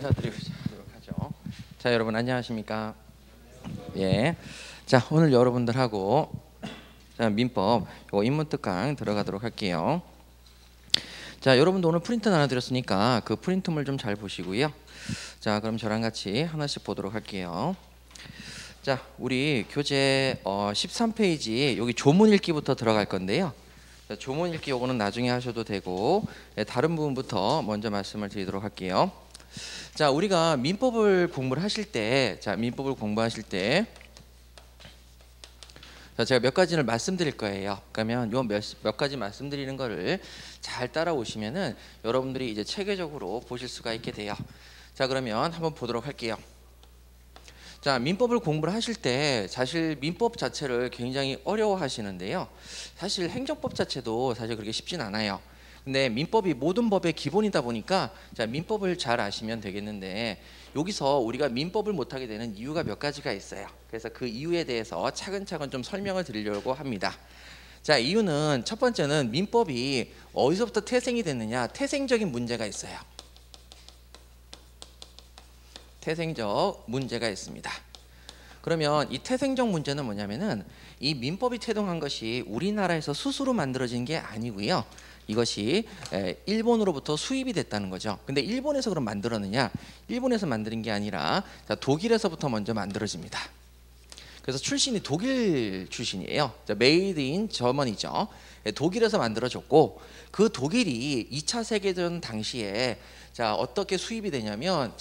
인사드리도록 하죠. 자, 여러분 안녕하십니까? 예. 자, 오늘 여러분들하고 민법 요 인문 특강 들어가도록 할게요. 자, 여러분도 오늘 프린트 나눠드렸으니까 그 프린트물 좀 잘 보시고요. 자, 그럼 저랑 같이 하나씩 보도록 할게요. 자, 우리 교재 13페이지 여기 조문 읽기부터 들어갈 건데요. 자, 조문 읽기 요거는 나중에 하셔도 되고 다른 부분부터 먼저 말씀을 드리도록 할게요. 자, 우리가 민법을 공부를 하실 때, 민법을 공부하실 때, 제가 몇 가지를 말씀드릴 거예요. 그러면 요 몇 가지 말씀드리는 거를 잘 따라오시면은 여러분들이 이제 체계적으로 보실 수가 있게 돼요. 자, 그러면 한번 보도록 할게요. 자, 민법을 공부를 하실 때 사실 민법 자체를 굉장히 어려워하시는데요. 사실 행정법 자체도 사실 그렇게 쉽진 않아요. 근데 민법이 모든 법의 기본이다 보니까 민법을 잘 아시면 되겠는데, 여기서 우리가 민법을 못하게 되는 이유가 몇 가지가 있어요. 그래서 그 이유에 대해서 차근차근 좀 설명을 드리려고 합니다. 자, 이유는 첫 번째는 민법이 어디서부터 태생이 됐느냐, 태생적인 문제가 있어요. 태생적 문제가 있습니다. 그러면 이 태생적 문제는 뭐냐면은 이 민법이 태동한 것이 우리나라에서 스스로 만들어진 게 아니고요. 이것이 일본으로부터 수입이 됐다는 거죠. 근데 일본에서 그럼 만들었느냐? 일본에서 만드는 게 아니라 독일에서부터 먼저 만들어집니다. 그래서 출신이 독일 출신이에요. 메이드 인 저머니죠. 독일에서 만들어졌고, 그 독일이 2차 세계대전 당시에 어떻게 수입이 되냐면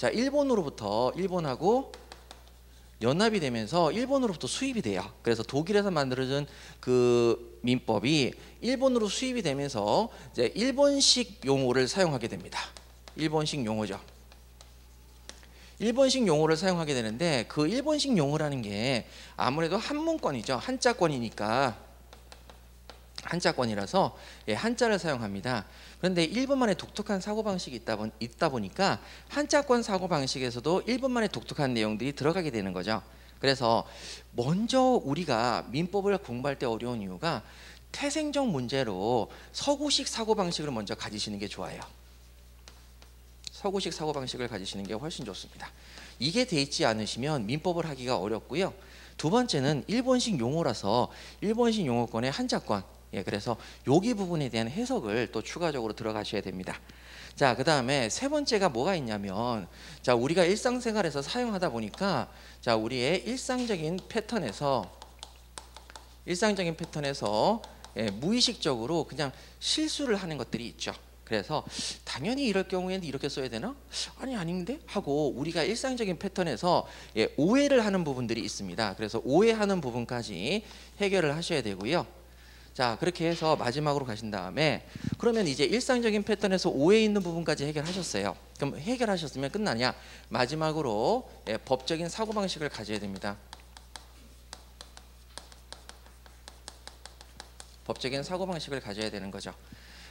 일본하고 연합이 되면서 일본으로부터 수입이 돼요. 그래서 독일에서 만들어진 그 민법이 일본으로 수입이 되면서 이제 일본식 용어를 사용하게 됩니다. 일본식 용어죠. 일본식 용어를 사용하게 되는데, 그 일본식 용어라는 게 아무래도 한문권이죠. 한자권이라서 한자를 사용합니다. 그런데 일본만의 독특한 사고방식이 있다 보니까 한자권 사고방식에서도 일본만의 독특한 내용들이 들어가게 되는 거죠. 그래서 먼저 우리가 민법을 공부할 때 어려운 이유가 태생적 문제로 서구식 사고방식을 먼저 가지시는 게 좋아요. 서구식 사고방식을 가지시는 게 훨씬 좋습니다. 이게 돼 있지 않으시면 민법을 하기가 어렵고요. 두 번째는 일본식 용어라서 일본식 용어권의 한자권, 그래서 여기 부분에 대한 해석을 또 추가적으로 들어가셔야 됩니다. 자, 그 다음에 세 번째가 뭐가 있냐면, 우리가 일상생활에서 사용하다 보니까 우리의 일상적인 패턴에서 무의식적으로 그냥 실수를 하는 것들이 있죠. 그래서 당연히 이럴 경우에는 이렇게 써야 되나? 아닌데? 하고 우리가 일상적인 패턴에서 오해를 하는 부분들이 있습니다. 그래서 오해하는 부분까지 해결을 하셔야 되고요. 자, 그렇게 해서 마지막으로 가신 다음에, 그러면 이제 일상적인 패턴에서 오해 있는 부분까지 해결하셨어요. 그럼 해결하셨으면 끝나냐? 마지막으로 법적인 사고방식을 가져야 됩니다. 법적인 사고방식을 가져야 되는 거죠.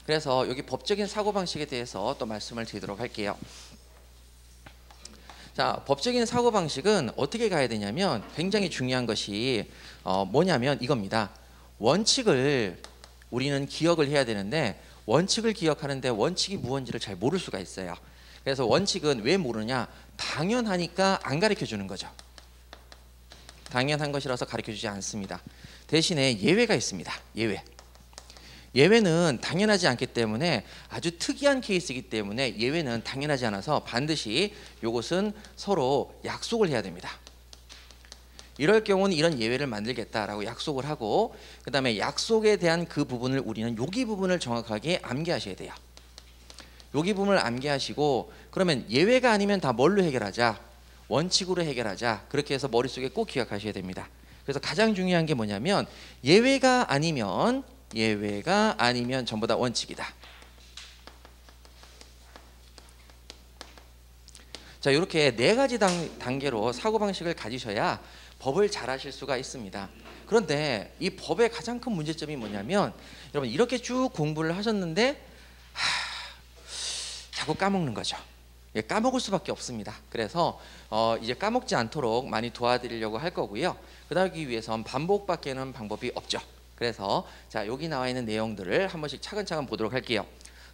그래서 여기 법적인 사고방식에 대해서 또 말씀을 드리도록 할게요. 자, 법적인 사고방식은 어떻게 가야 되냐면, 굉장히 중요한 것이 뭐냐면 이겁니다. 원칙을 우리는 기억을 해야 되는데, 원칙을 기억하는데 원칙이 무엇인지를 잘 모를 수가 있어요. 그래서 원칙은 왜 모르냐? 당연하니까 안 가르쳐 주는 거죠. 당연한 것이라서 가르쳐 주지 않습니다. 대신에 예외가 있습니다. 예외는 당연하지 않기 때문에 아주 특이한 케이스이기 때문에 예외는 당연하지 않아서 반드시 이것은 서로 약속을 해야 됩니다. 이럴 경우는 이런 예외를 만들겠다라고 약속을 하고, 그 다음에 약속에 대한 그 부분을 우리는 여기 부분을 정확하게 암기하셔야 돼요. 여기 부분을 암기하시고, 그러면 예외가 아니면 다 뭘로 해결하자? 원칙으로 해결하자. 그렇게 해서 머릿속에 꼭 기억하셔야 됩니다. 그래서 가장 중요한 게 뭐냐면, 예외가 아니면 전부 다 원칙이다. 자, 이렇게 네 가지 단계로 사고방식을 가지셔야 법을 잘 하실 수가 있습니다. 그런데 이 법의 가장 큰 문제점이 뭐냐면, 여러분 이렇게 쭉 공부를 하셨는데 자꾸 까먹는 거죠. 까먹을 수밖에 없습니다. 그래서 이제 까먹지 않도록 많이 도와드리려고 할 거고요. 그러기 위해선 반복밖에는 방법이 없죠. 그래서 여기 나와 있는 내용들을 한 번씩 차근차근 보도록 할게요.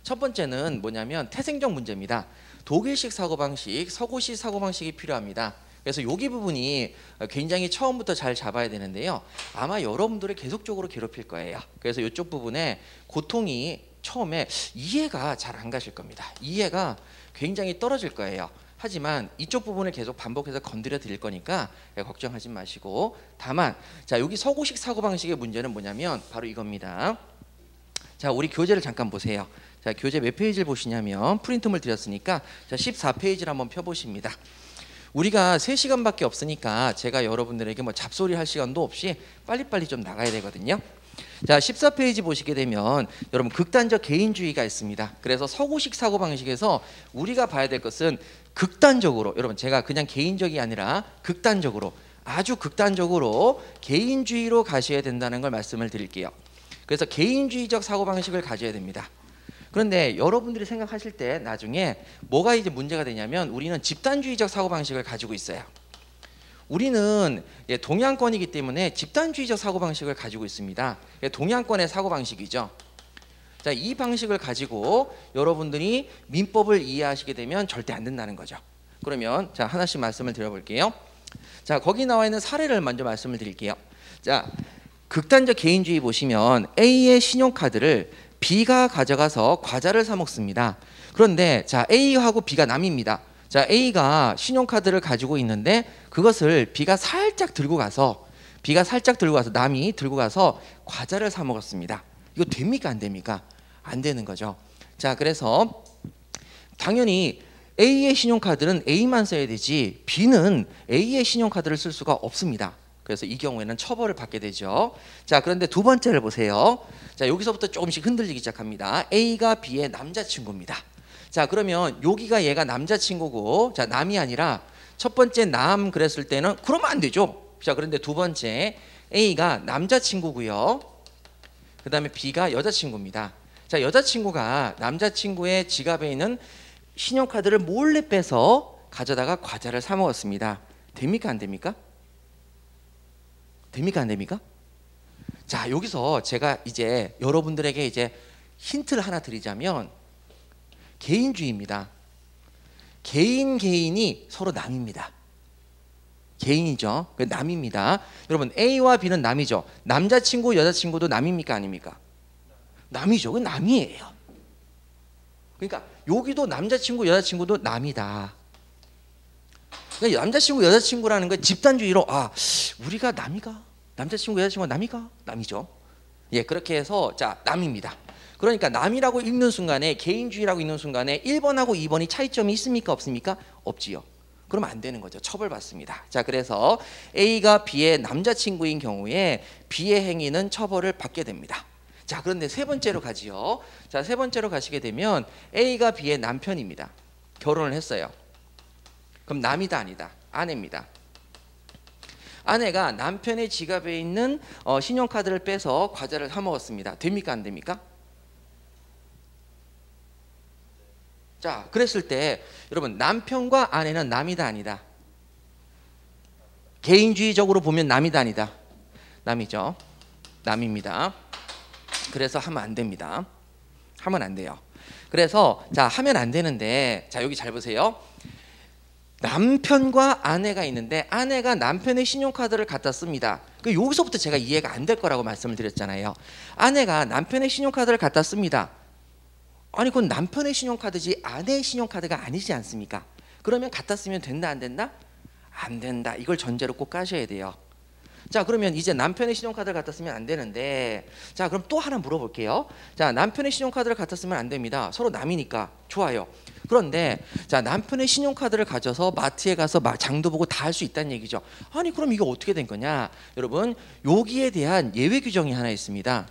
첫 번째는 뭐냐면 태생적 문제입니다. 독일식 사고방식, 서구식 사고방식이 필요합니다. 그래서 여기 부분이 굉장히 처음부터 잘 잡아야 되는데요. 아마 여러분들을 계속적으로 괴롭힐 거예요. 그래서 이쪽 부분에 고통이 처음에 이해가 잘 안 가실 겁니다. 이해가 굉장히 떨어질 거예요. 하지만 이쪽 부분을 계속 반복해서 건드려 드릴 거니까 걱정하지 마시고, 다만 자, 여기 서구식 사고방식의 문제는 뭐냐면 바로 이겁니다. 자, 우리 교재를 잠깐 보세요. 자, 교재 몇 페이지를 보시냐면 프린트물 드렸으니까 자, 14페이지를 한번 펴보십니다. 우리가 3시간밖에 없으니까 제가 여러분들에게 뭐 잡소리 할 시간도 없이 빨리빨리 좀 나가야 되거든요. 자, 14페이지 보시게 되면 여러분 극단적 개인주의가 있습니다. 그래서 서구식 사고방식에서 우리가 봐야 될 것은 극단적으로, 여러분 제가 그냥 개인적이 아니라 극단적으로, 아주 극단적으로 개인주의로 가셔야 된다는 걸 말씀을 드릴게요. 그래서 개인주의적 사고방식을 가져야 됩니다. 그런데 여러분들이 생각하실 때 나중에 뭐가 이제 문제가 되냐면 우리는 집단주의적 사고방식을 가지고 있어요. 우리는 동양권이기 때문에 집단주의적 사고방식을 가지고 있습니다. 동양권의 사고방식이죠. 자, 이 방식을 가지고 여러분들이 민법을 이해하시게 되면 절대 안 된다는 거죠. 그러면 자, 하나씩 말씀을 드려볼게요. 자, 거기 나와 있는 사례를 먼저 말씀을 드릴게요. 자, 극단적 개인주의 보시면 A의 신용카드를 B가 가져가서 과자를 사 먹습니다. 그런데 자, A하고 B가 남입니다. 자, A가 신용카드를 가지고 있는데 그것을 B가 살짝 들고 가서 남이 들고 가서 과자를 사 먹었습니다. 이거 됩니까 안 됩니까? 안 되는 거죠. 자, 그래서 당연히 A의 신용카드는 A만 써야 되지 B는 A의 신용카드를 쓸 수가 없습니다. 그래서 이 경우에는 처벌을 받게 되죠. 자, 그런데 두 번째를 보세요. 자, 여기서부터 조금씩 흔들리기 시작합니다. A가 B의 남자친구입니다. 자, 그러면 여기가 얘가 남자친구고, 자, 남이 아니라 첫 번째 남 그랬을 때는 그러면 안 되죠. 자, 그런데 두 번째 A가 남자친구고요. 그 다음에 B가 여자친구입니다. 자, 여자친구가 남자친구의 지갑에 있는 신용카드를 몰래 빼서 가져다가 과자를 사 먹었습니다. 됩니까 안 됩니까? 됩니까 안 됩니까? 자, 여기서 제가 이제 여러분들에게 이제 힌트를 하나 드리자면 개인주의입니다. 개인이 서로 남입니다. 개인이죠. 그 남입니다. 여러분 A와 B는 남이죠. 남자친구, 여자친구도 남입니까 아닙니까? 남이죠. 그 남이에요. 그러니까 여기도 남자친구, 여자친구도 남이다. 그러니까 남자친구, 여자친구라는 건 집단주의로 우리가 남이가? 남자친구, 여자친구가 남이가? 남이죠. 예, 그렇게 해서 자, 남입니다. 그러니까 남이라고 읽는 순간에, 개인주의라고 읽는 순간에 1번하고 2번이 차이점이 있습니까 없습니까? 없지요. 그러면 안 되는 거죠. 처벌받습니다. 자, 그래서 A가 B의 남자친구인 경우에 B의 행위는 처벌을 받게 됩니다. 자, 그런데 세 번째로 가지요. 자, 세 번째로 가시게 되면 A가 B의 남편입니다. 결혼을 했어요. 그럼 남이다 아니다? 아내입니다. 아내가 남편의 지갑에 있는 신용카드를 빼서 과자를 사 먹었습니다. 됩니까 안 됩니까? 자, 그랬을 때 여러분 남편과 아내는 남이다 아니다? 개인주의적으로 보면 남이다 아니다? 남이죠. 남입니다. 그래서 하면 안 됩니다. 하면 안 돼요. 그래서 자, 하면 안 되는데, 자, 여기 잘 보세요. 남편과 아내가 있는데 아내가 남편의 신용카드를 갖다 씁니다. 여기서부터 제가 이해가 안 될 거라고 말씀을 드렸잖아요. 아내가 남편의 신용카드를 갖다 씁니다. 아니, 그건 남편의 신용카드지 아내의 신용카드가 아니지 않습니까? 그러면 갖다 쓰면 된다 안 된다? 안 된다. 이걸 전제로 꼭 까셔야 돼요. 자, 그러면 이제 남편의 신용카드를 갖다 쓰면 안 되는데, 자, 그럼 또 하나 물어볼게요. 자, 남편의 신용카드를 갖다 쓰면 안 됩니다. 서로 남이니까. 좋아요. 그런데 자, 남편의 신용카드를 가져서 마트에 가서 장도 보고 다 할 수 있다는 얘기죠. 아니, 그럼 이거 어떻게 된 거냐? 여러분, 여기에 대한 예외 규정이 하나 있습니다.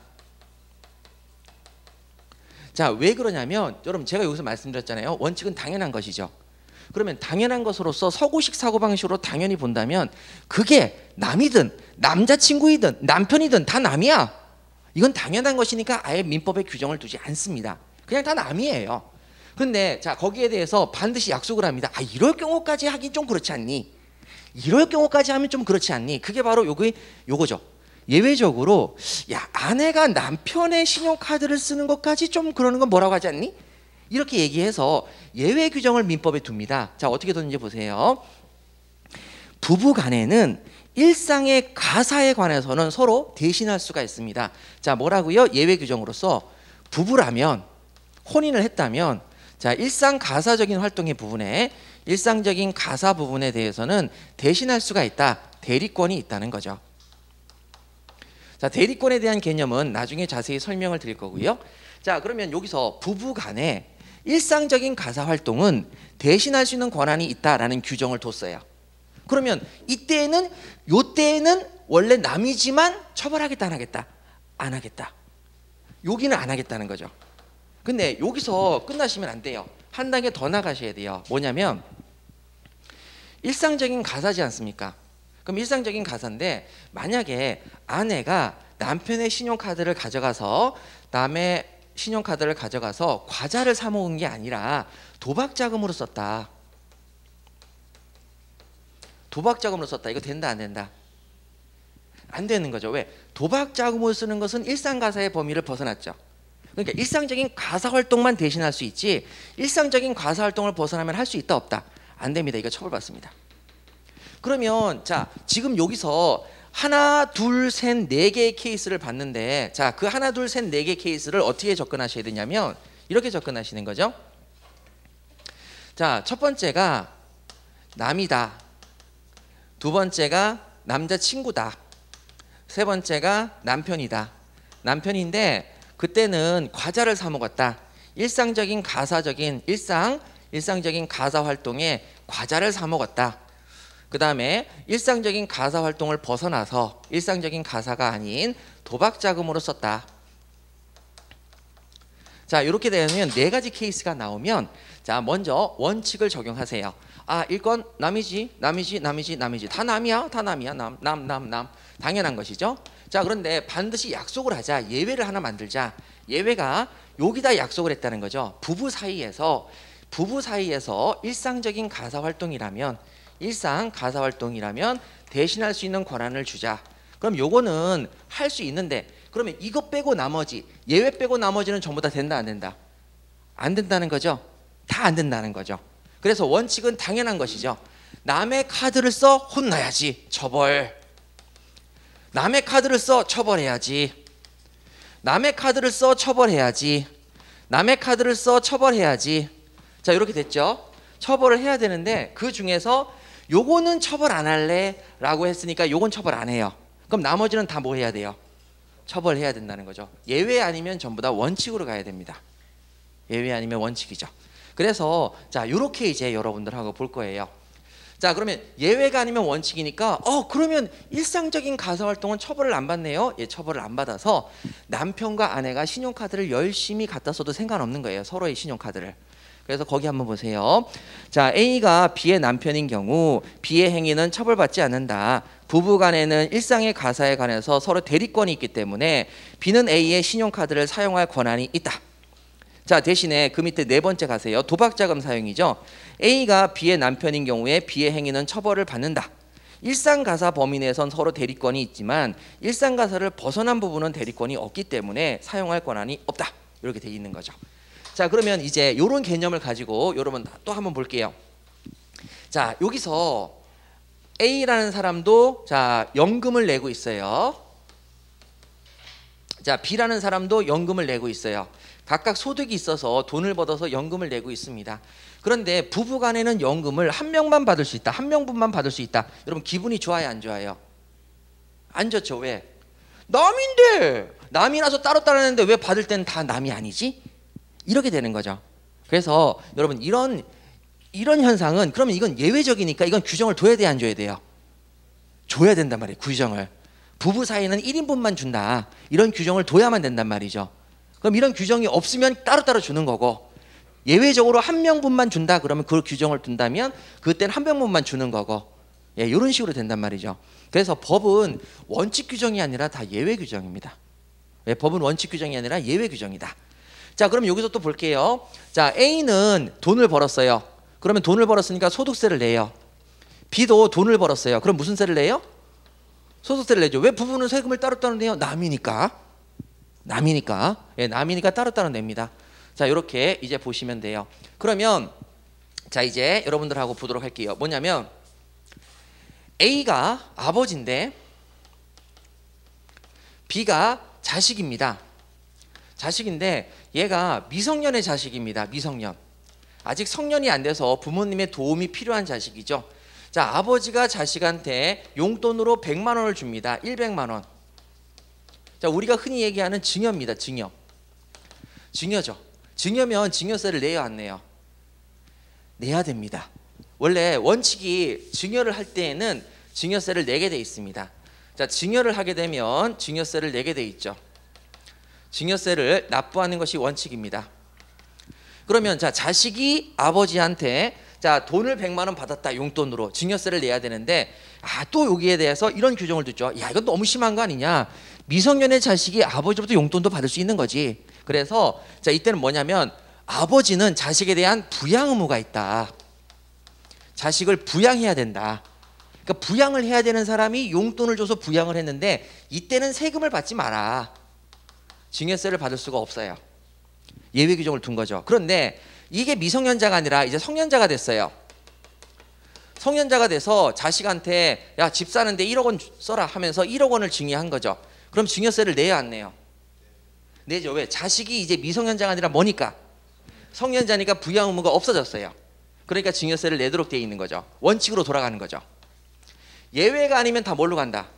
자, 왜 그러냐면 여러분, 제가 여기서 말씀드렸잖아요. 원칙은 당연한 것이죠. 그러면 당연한 것으로서 서구식 사고방식으로 당연히 본다면 그게 남이든 남자친구이든 남편이든 다 남이야. 이건 당연한 것이니까 아예 민법에 규정을 두지 않습니다. 그냥 다 남이에요. 근데 자, 거기에 대해서 반드시 약속을 합니다. 이럴 경우까지 하긴 좀 그렇지 않니? 이럴 경우까지 하면 좀 그렇지 않니? 그게 바로 요거죠. 예외적으로 야, 아내가 남편의 신용카드를 쓰는 것까지 좀 그러는 건 뭐라고 하지 않니? 이렇게 얘기해서 예외 규정을 민법에 둡니다. 자, 어떻게 뒀는지 보세요. 부부 간에는 일상의 가사에 관해서는 서로 대신할 수가 있습니다. 자, 뭐라고요? 예외 규정으로서 부부라면, 혼인을 했다면, 자, 일상 가사적인 활동의 부분에, 일상적인 가사 부분에 대해서는 대신할 수가 있다. 대리권이 있다는 거죠. 자, 대리권에 대한 개념은 나중에 자세히 설명을 드릴 거고요. 자, 그러면 여기서 부부 간에 일상적인 가사 활동은 대신할 수 있는 권한이 있다라는 규정을 뒀어요. 그러면 이때에는, 요때에는 원래 남이지만 처벌하겠다 안 하겠다? 안 하겠다. 여기는 안 하겠다는 거죠. 근데 여기서 끝나시면 안 돼요. 한 단계 더 나가셔야 돼요. 뭐냐면 일상적인 가사지 않습니까? 그럼 일상적인 가사인데 만약에 아내가 남편의 신용카드를 가져가서 과자를 사 먹은 게 아니라 도박 자금으로 썼다. 도박 자금으로 썼다. 이거 된다 안 된다? 안 되는 거죠. 왜? 도박 자금으로 쓰는 것은 일상 가사의 범위를 벗어났죠. 그러니까 일상적인 가사 활동만 대신할 수 있지 일상적인 가사 활동을 벗어나면 할 수 있다 없다? 안 됩니다. 이거 처벌받습니다. 그러면 자, 지금 여기서 하나, 둘, 셋, 네 개의 케이스를 봤는데, 자, 그 하나, 둘, 셋, 네 개 케이스를 어떻게 접근하셔야 되냐면 이렇게 접근하시는 거죠. 자, 첫 번째가 남이다. 두 번째가 남자친구다. 세 번째가 남편이다. 남편인데 그때는 과자를 사 먹었다. 일상적인 가사 활동에 과자를 사 먹었다. 그 다음에 일상적인 가사 활동을 벗어나서 일상적인 가사가 아닌 도박 자금으로 썼다. 자, 이렇게 되면 네 가지 케이스가 나오면, 자, 먼저 원칙을 적용하세요. 아, 일건 남이지. 다 남이야. 남. 당연한 것이죠. 자, 그런데 반드시 약속을 하자. 예외를 하나 만들자. 예외가 여기다 약속을 했다는 거죠. 부부 사이에서 일상 가사 활동이라면 대신할 수 있는 권한을 주자. 그럼 요거는 할 수 있는데, 그러면 이거 빼고 나머지, 예외 빼고 나머지는 전부 다 된다 안 된다? 안 된다는 거죠. 다 안 된다는 거죠. 그래서 원칙은 당연한 것이죠. 남의 카드를 써 혼나야지. 처벌. 남의 카드를 써 처벌해야지. 남의 카드를 써 처벌해야지. 남의 카드를 써 처벌해야지. 자, 이렇게 됐죠. 처벌을 해야 되는데 그 중에서 요거는 처벌 안 할래 라고 했으니까 요건 처벌 안 해요. 그럼 나머지는 다 뭐 해야 돼요? 처벌해야 된다는 거죠. 예외 아니면 전부 다 원칙으로 가야 됩니다. 예외 아니면 원칙이죠. 그래서 자, 요렇게 이제 여러분들하고 볼 거예요. 자, 그러면 예외가 아니면 원칙이니까 그러면 일상적인 가사 활동은 처벌을 안 받네요. 예, 처벌을 안 받아서 남편과 아내가 신용카드를 열심히 갖다 써도 상관없는 거예요. 서로의 신용카드를. 그래서 거기 한번 보세요. 자, A가 B의 남편인 경우 B의 행위는 처벌받지 않는다. 부부 간에는 일상의 가사에 관해서 서로 대리권이 있기 때문에 B는 A의 신용카드를 사용할 권한이 있다. 자, 대신에 그 밑에 네 번째 가세요. 도박자금 사용이죠. A가 B의 남편인 경우에 B의 행위는 처벌을 받는다. 일상 가사 범위 내에선 서로 대리권이 있지만 일상 가사를 벗어난 부분은 대리권이 없기 때문에 사용할 권한이 없다. 이렇게 돼 있는 거죠. 자, 그러면 이제 이런 개념을 가지고 여러분 또 한번 볼게요. 자, 여기서 A라는 사람도 자, 연금을 내고 있어요. 자, B라는 사람도 연금을 내고 있어요. 각각 소득이 있어서 돈을 벌어서 연금을 내고 있습니다. 그런데 부부 간에는 연금을 한 명만 받을 수 있다. 한 명분만 받을 수 있다. 여러분 기분이 좋아요, 안 좋아요? 안 좋죠. 왜? 남인데, 남이라서 따로 했는데 왜 받을 때는 다 남이 아니지? 이렇게 되는 거죠. 그래서 여러분 이런 현상은, 그러면 이건 예외적이니까 이건 규정을 둬야 돼, 안 줘야 돼요? 줘야 된단 말이에요. 규정을. 부부 사이는 1인분만 준다. 이런 규정을 둬야만 된단 말이죠. 그럼 이런 규정이 없으면 따로따로 주는 거고, 예외적으로 한 명분만 준다 그러면 그 규정을 둔다면 그때는 한 명분만 주는 거고, 예, 이런 식으로 된단 말이죠. 그래서 법은 원칙 규정이 아니라 다 예외 규정입니다. 예, 법은 원칙 규정이 아니라 예외 규정이다. 자, 그럼 여기서 또 볼게요. 자, A는 돈을 벌었어요. 그러면 돈을 벌었으니까 소득세를 내요. B도 돈을 벌었어요. 그럼 무슨 세를 내요? 소득세를 내죠. 왜 부부는 세금을 따로따로 내요? 남이니까. 예, 남이니까 따로따로 냅니다. 자, 이렇게 이제 보시면 돼요. 그러면 자, 이제 여러분들하고 보도록 할게요. 뭐냐면 A가 아버지인데 B가 자식입니다. 자식인데 얘가 미성년의 자식입니다. 미성년. 아직 성년이 안 돼서 부모님의 도움이 필요한 자식이죠. 자, 아버지가 자식한테 용돈으로 100만 원을 줍니다. 100만 원. 자, 우리가 흔히 얘기하는 증여입니다. 증여. 증여죠. 증여면 증여세를 내야 안 내요? 내야 됩니다. 원래 원칙이 증여를 할 때에는 증여세를 내게 돼 있습니다. 자, 증여를 하게 되면 증여세를 내게 돼 있죠. 증여세를 납부하는 것이 원칙입니다. 그러면 자, 자식이 아버지한테 자, 돈을 100만 원 받았다. 용돈으로 증여세를 내야 되는데 또 여기에 대해서 이런 규정을 두죠. 야, 이건 너무 심한 거 아니냐? 미성년의 자식이 아버지로부터 용돈도 받을 수 있는 거지. 그래서 자, 이때는 뭐냐면 아버지는 자식에 대한 부양 의무가 있다. 자식을 부양해야 된다. 그러니까 부양을 해야 되는 사람이 용돈을 줘서 부양을 했는데 이때는 세금을 받지 마라. 증여세를 받을 수가 없어요. 예외 규정을 둔 거죠. 그런데 이게 미성년자가 아니라 이제 성년자가 됐어요. 성년자가 돼서 자식한테 야, 집 사는데 1억 원 써라 하면서 1억 원을 증여한 거죠. 그럼 증여세를 내야 안 내요? 내죠. 왜? 자식이 이제 미성년자가 아니라 뭐니까? 성년자니까 부양 의무가 없어졌어요. 그러니까 증여세를 내도록 되어 있는 거죠. 원칙으로 돌아가는 거죠. 예외가 아니면 다 뭘로 간다?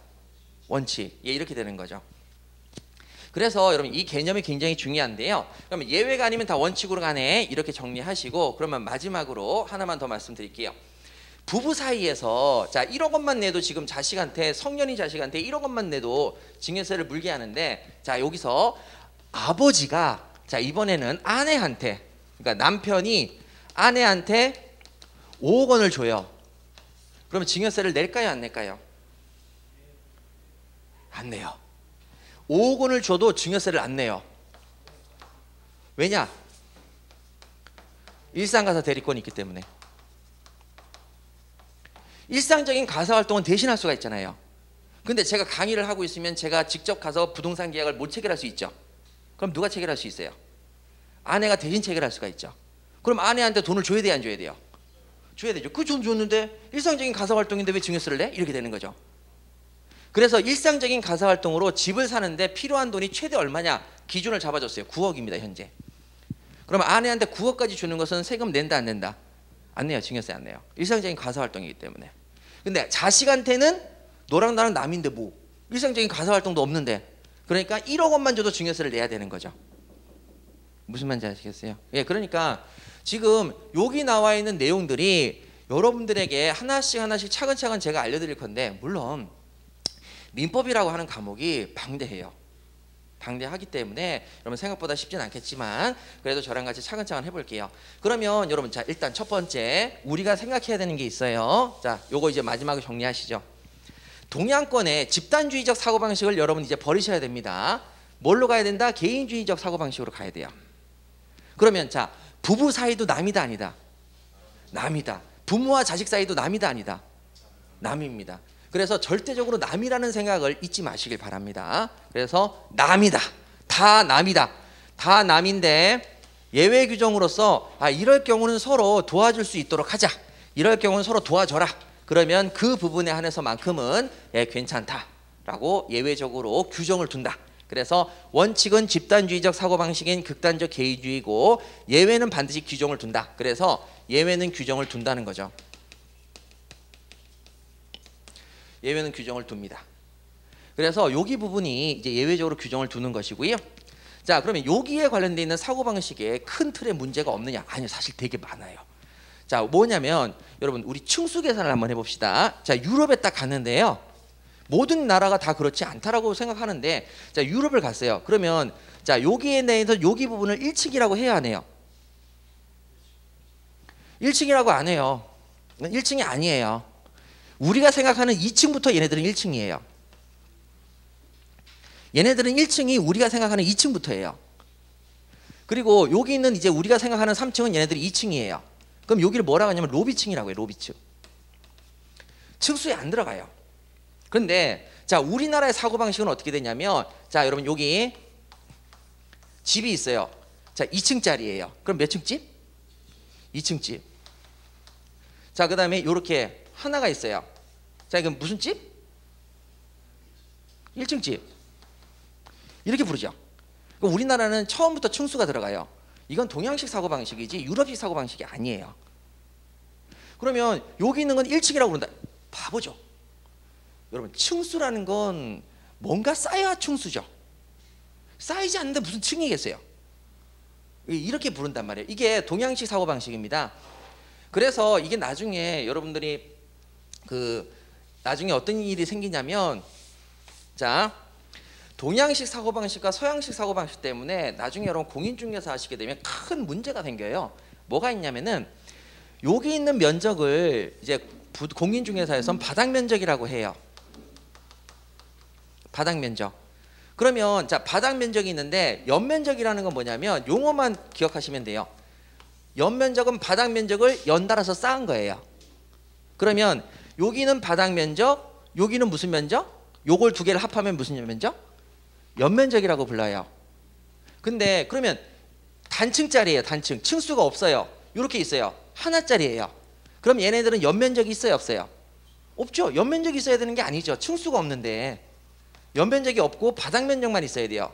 원칙. 예, 이렇게 되는 거죠. 그래서 여러분 이 개념이 굉장히 중요한데요. 그러면 예외가 아니면 다 원칙으로 가네. 이렇게 정리하시고 그러면 마지막으로 하나만 더 말씀드릴게요. 부부 사이에서 자, 1억 원만 내도 지금 자식한테 성년이 자식한테 1억 원만 내도 증여세를 물게 하는데 자, 여기서 아버지가 자, 이번에는 아내한테 그러니까 남편이 아내한테 5억 원을 줘요. 그러면 증여세를 낼까요, 안 낼까요? 안 내요. 5억 원을 줘도 증여세를 안 내요. 왜냐? 일상가사 대리권이 있기 때문에. 일상적인 가사활동은 대신할 수가 있잖아요. 근데 제가 강의를 하고 있으면 제가 직접 가서 부동산 계약을 못 체결할 수 있죠. 그럼 누가 체결할 수 있어요? 아내가 대신 체결할 수가 있죠. 그럼 아내한테 돈을 줘야 돼요, 안 줘야 돼요? 줘야 되죠. 그 돈 줬는데 일상적인 가사활동인데 왜 증여세를 내? 이렇게 되는 거죠. 그래서 일상적인 가사활동으로 집을 사는데 필요한 돈이 최대 얼마냐? 기준을 잡아줬어요. 9억입니다, 현재. 그럼 아내한테 9억까지 주는 것은 세금 낸다, 안 낸다? 안 내요. 증여세 안 내요. 일상적인 가사활동이기 때문에. 근데 자식한테는 너랑 나랑 남인데 뭐 일상적인 가사활동도 없는데 그러니까 1억 원만 줘도 증여세를 내야 되는 거죠. 무슨 말인지 아시겠어요? 예, 그러니까 지금 여기 나와 있는 내용들이 여러분들에게 하나씩 하나씩 차근차근 제가 알려드릴 건데 물론 민법이라고 하는 과목이 방대해요. 방대하기 때문에 여러분 생각보다 쉽진 않겠지만 그래도 저랑 같이 차근차근 해볼게요. 그러면 여러분 자, 일단 첫 번째 우리가 생각해야 되는 게 있어요. 자, 요거 이제 마지막으로 정리하시죠. 동양권의 집단주의적 사고방식을 여러분 이제 버리셔야 됩니다. 뭘로 가야 된다? 개인주의적 사고방식으로 가야 돼요. 그러면 자, 부부 사이도 남이다, 아니다? 남이다. 부모와 자식 사이도 남이다, 아니다? 남입니다. 그래서 절대적으로 남이라는 생각을 잊지 마시길 바랍니다. 그래서 남이다. 다 남이다. 다 남인데 예외 규정으로서 이럴 경우는 서로 도와줄 수 있도록 하자. 이럴 경우는 서로 도와줘라. 그러면 그 부분에 한해서만큼은 괜찮다라고 예외적으로 규정을 둔다. 그래서 원칙은 집단주의적 사고방식인 극단적 개인주의고 예외는 반드시 규정을 둔다. 그래서 예외는 규정을 둔다는 거죠. 예외는 규정을 둡니다. 그래서 여기 부분이 이제 예외적으로 규정을 두는 것이고요. 자, 그러면 여기에 관련되어 있는 사고방식에 큰 틀의 문제가 없느냐? 아니요, 사실 되게 많아요. 자, 뭐냐면 여러분 우리 층수 계산을 한번 해봅시다. 자, 유럽에 딱 갔는데요. 모든 나라가 다 그렇지 않다라고 생각하는데 자, 유럽을 갔어요. 그러면 자, 여기에 대해서 여기 부분을 1층이라고 해야 하네요. 1층이라고 안 해요. 1층이 아니에요. 우리가 생각하는 2층부터 얘네들은 1층이에요. 얘네들은 1층이 우리가 생각하는 2층부터예요. 그리고 여기 있는 이제 우리가 생각하는 3층은 얘네들이 2층이에요. 그럼 여기를 뭐라고 하냐면 로비층이라고 해요. 로비층. 층수에 안 들어가요. 그런데 자, 우리나라의 사고방식은 어떻게 되냐면 자, 여러분 여기 집이 있어요. 자, 2층짜리예요. 그럼 몇 층 집? 2층 집. 자, 그 다음에 이렇게 하나가 있어요. 자, 이건 무슨 집? 1층 집. 이렇게 부르죠. 우리나라는 처음부터 층수가 들어가요. 이건 동양식 사고방식이지 유럽식 사고방식이 아니에요. 그러면 여기 있는 건 1층이라고 부른다. 바보죠. 여러분, 층수라는 건 뭔가 쌓여야 층수죠. 쌓이지 않는데 무슨 층이겠어요. 이렇게 부른단 말이에요. 이게 동양식 사고방식입니다. 그래서 이게 나중에 여러분들이 나중에 어떤 일이 생기냐면, 자, 동양식 사고방식과 서양식 사고방식 때문에 나중에 여러분 공인중개사 하시게 되면 큰 문제가 생겨요. 뭐가 있냐면은 여기 있는 면적을 이제 공인중개사에서는 바닥면적이라고 해요. 바닥면적. 그러면 자, 바닥면적이 있는데 연면적이라는 건 뭐냐면 용어만 기억하시면 돼요. 연면적은 바닥면적을 연달아서 쌓은 거예요. 그러면 여기는 바닥면적, 여기는 무슨 면적? 요걸 두 개를 합하면 무슨 면적? 연면적이라고 불러요. 근데 그러면 단층짜리예요. 단층. 층수가 없어요. 이렇게 있어요. 하나짜리예요. 그럼 얘네들은 연면적이 있어요, 없어요? 없죠. 연면적이 있어야 되는 게 아니죠. 층수가 없는데. 연면적이 없고 바닥면적만 있어야 돼요.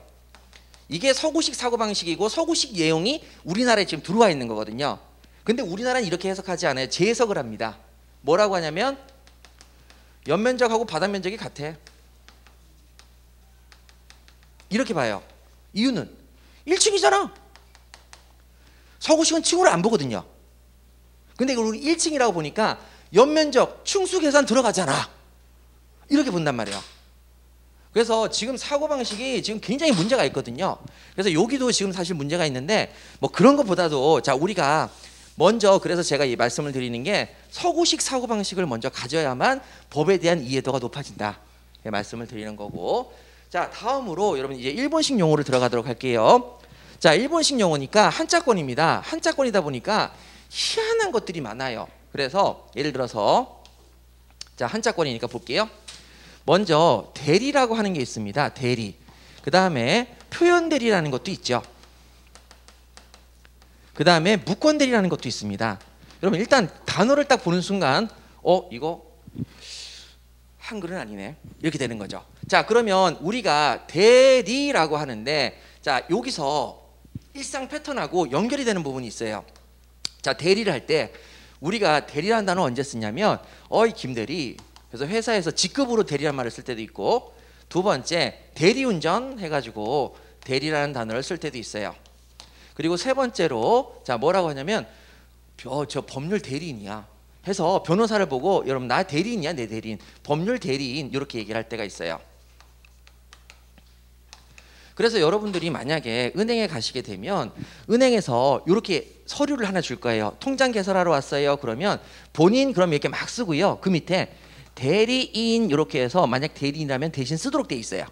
이게 서구식 사고방식이고 서구식 내용이 우리나라에 지금 들어와 있는 거거든요. 근데 우리나라는 이렇게 해석하지 않아요. 재해석을 합니다. 뭐라고 하냐면 연면적하고 바닥면적이 같아. 이렇게 봐요. 이유는 1층이잖아. 서구식은 층으로 안 보거든요. 근데 우리 1층이라고 보니까 연면적, 층수 계산 들어가잖아. 이렇게 본단 말이에요. 그래서 지금 사고방식이 지금 굉장히 문제가 있거든요. 그래서 여기도 지금 사실 문제가 있는데 뭐 그런 것보다도 자, 우리가 먼저, 그래서 제가 이 말씀을 드리는 게 서구식 사고방식을 먼저 가져야만 법에 대한 이해도가 높아진다, 말씀을 드리는 거고. 자, 다음으로 여러분 이제 일본식 용어를 들어가도록 할게요. 자, 일본식 용어니까 한자권입니다. 한자권이다 보니까 희한한 것들이 많아요. 그래서 예를 들어서 자, 한자권이니까 볼게요. 먼저 대리라고 하는 게 있습니다. 대리. 그 다음에 표현대리라는 것도 있죠. 그 다음에 무권대리라는 것도 있습니다. 여러분 일단 단어를 딱 보는 순간 이거 한글은 아니네, 이렇게 되는 거죠. 자, 그러면 우리가 대리라고 하는데, 자, 여기서 일상 패턴하고 연결이 되는 부분이 있어요. 자, 대리를 할 때 우리가 대리라는 단어 언제 쓰냐면 어이 김대리, 그래서 회사에서 직급으로 대리라는 말을 쓸 때도 있고, 두 번째 대리운전 해가지고 대리라는 단어를 쓸 때도 있어요. 그리고 세 번째로 자, 뭐라고 하냐면 저 법률 대리인이야 해서 변호사를 보고 여러분 나 대리인이야, 내 대리인, 법률 대리인, 이렇게 얘기를 할 때가 있어요. 그래서 여러분들이 만약에 은행에 가시게 되면 은행에서 이렇게 서류를 하나 줄 거예요. 통장 개설하러 왔어요. 그러면 본인 그럼 이렇게 막 쓰고요. 그 밑에 대리인 이렇게 해서 만약 대리인이라면 대신 쓰도록 돼 있어요.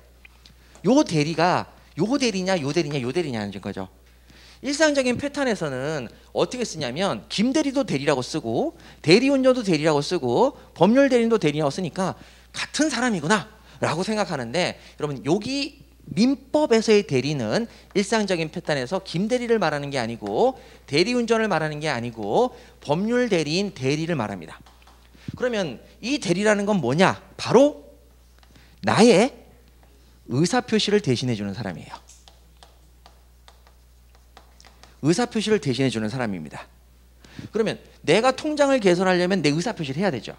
요 대리가 요 대리냐 요 대리냐 요 대리냐는 거죠. 일상적인 패턴에서는 어떻게 쓰냐면 김대리도 대리라고 쓰고 대리운전도 대리라고 쓰고 법률 대리인도 대리라고 쓰니까 같은 사람이구나 라고 생각하는데, 여러분 여기 민법에서의 대리는 일상적인 패턴에서 김대리를 말하는 게 아니고 대리운전을 말하는 게 아니고 법률 대리인 대리를 말합니다. 그러면 이 대리라는 건 뭐냐? 바로 나의 의사표시를 대신해 주는 사람이에요. 의사표시를 대신해 주는 사람입니다. 그러면 내가 통장을 개설하려면 내 의사표시를 해야 되죠.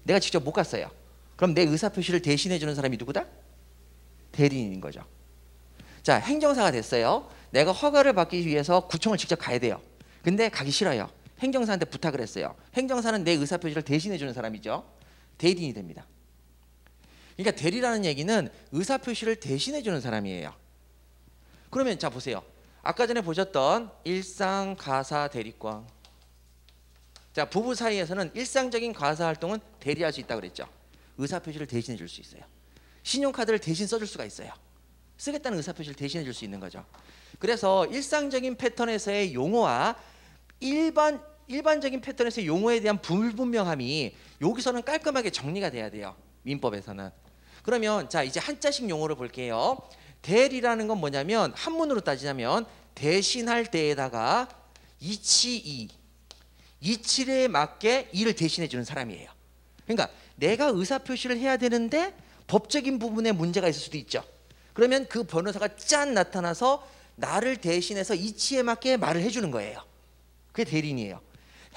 내가 직접 못 갔어요. 그럼 내 의사표시를 대신해 주는 사람이 누구다? 대리인인 거죠. 자, 행정사가 됐어요. 내가 허가를 받기 위해서 구청을 직접 가야 돼요. 근데 가기 싫어요. 행정사한테 부탁을 했어요. 행정사는 내 의사표시를 대신해 주는 사람이죠. 대리인이 됩니다. 그러니까 대리라는 얘기는 의사표시를 대신해 주는 사람이에요. 그러면 자, 보세요. 아까 전에 보셨던 일상 가사 대리권. 자, 부부 사이에서는 일상적인 가사 활동은 대리할 수 있다고 그랬죠. 의사표시를 대신해 줄 수 있어요. 신용카드를 대신 써줄 수가 있어요. 쓰겠다는 의사표시를 대신해 줄 수 있는 거죠. 그래서 일상적인 패턴에서의 용어와 일반적인 패턴에서의 용어에 대한 불분명함이 여기서는 깔끔하게 정리가 돼야 돼요. 민법에서는. 그러면 자, 이제 한자식 용어를 볼게요. 대리라는 건 뭐냐면 한문으로 따지자면 대신할 때에다가 이치이 이치에 맞게 이를 대신해 주는 사람이에요. 그러니까 내가 의사 표시를 해야 되는데 법적인 부분에 문제가 있을 수도 있죠. 그러면 그 변호사가 짠 나타나서 나를 대신해서 이치에 맞게 말을 해주는 거예요. 그게 대리인이에요.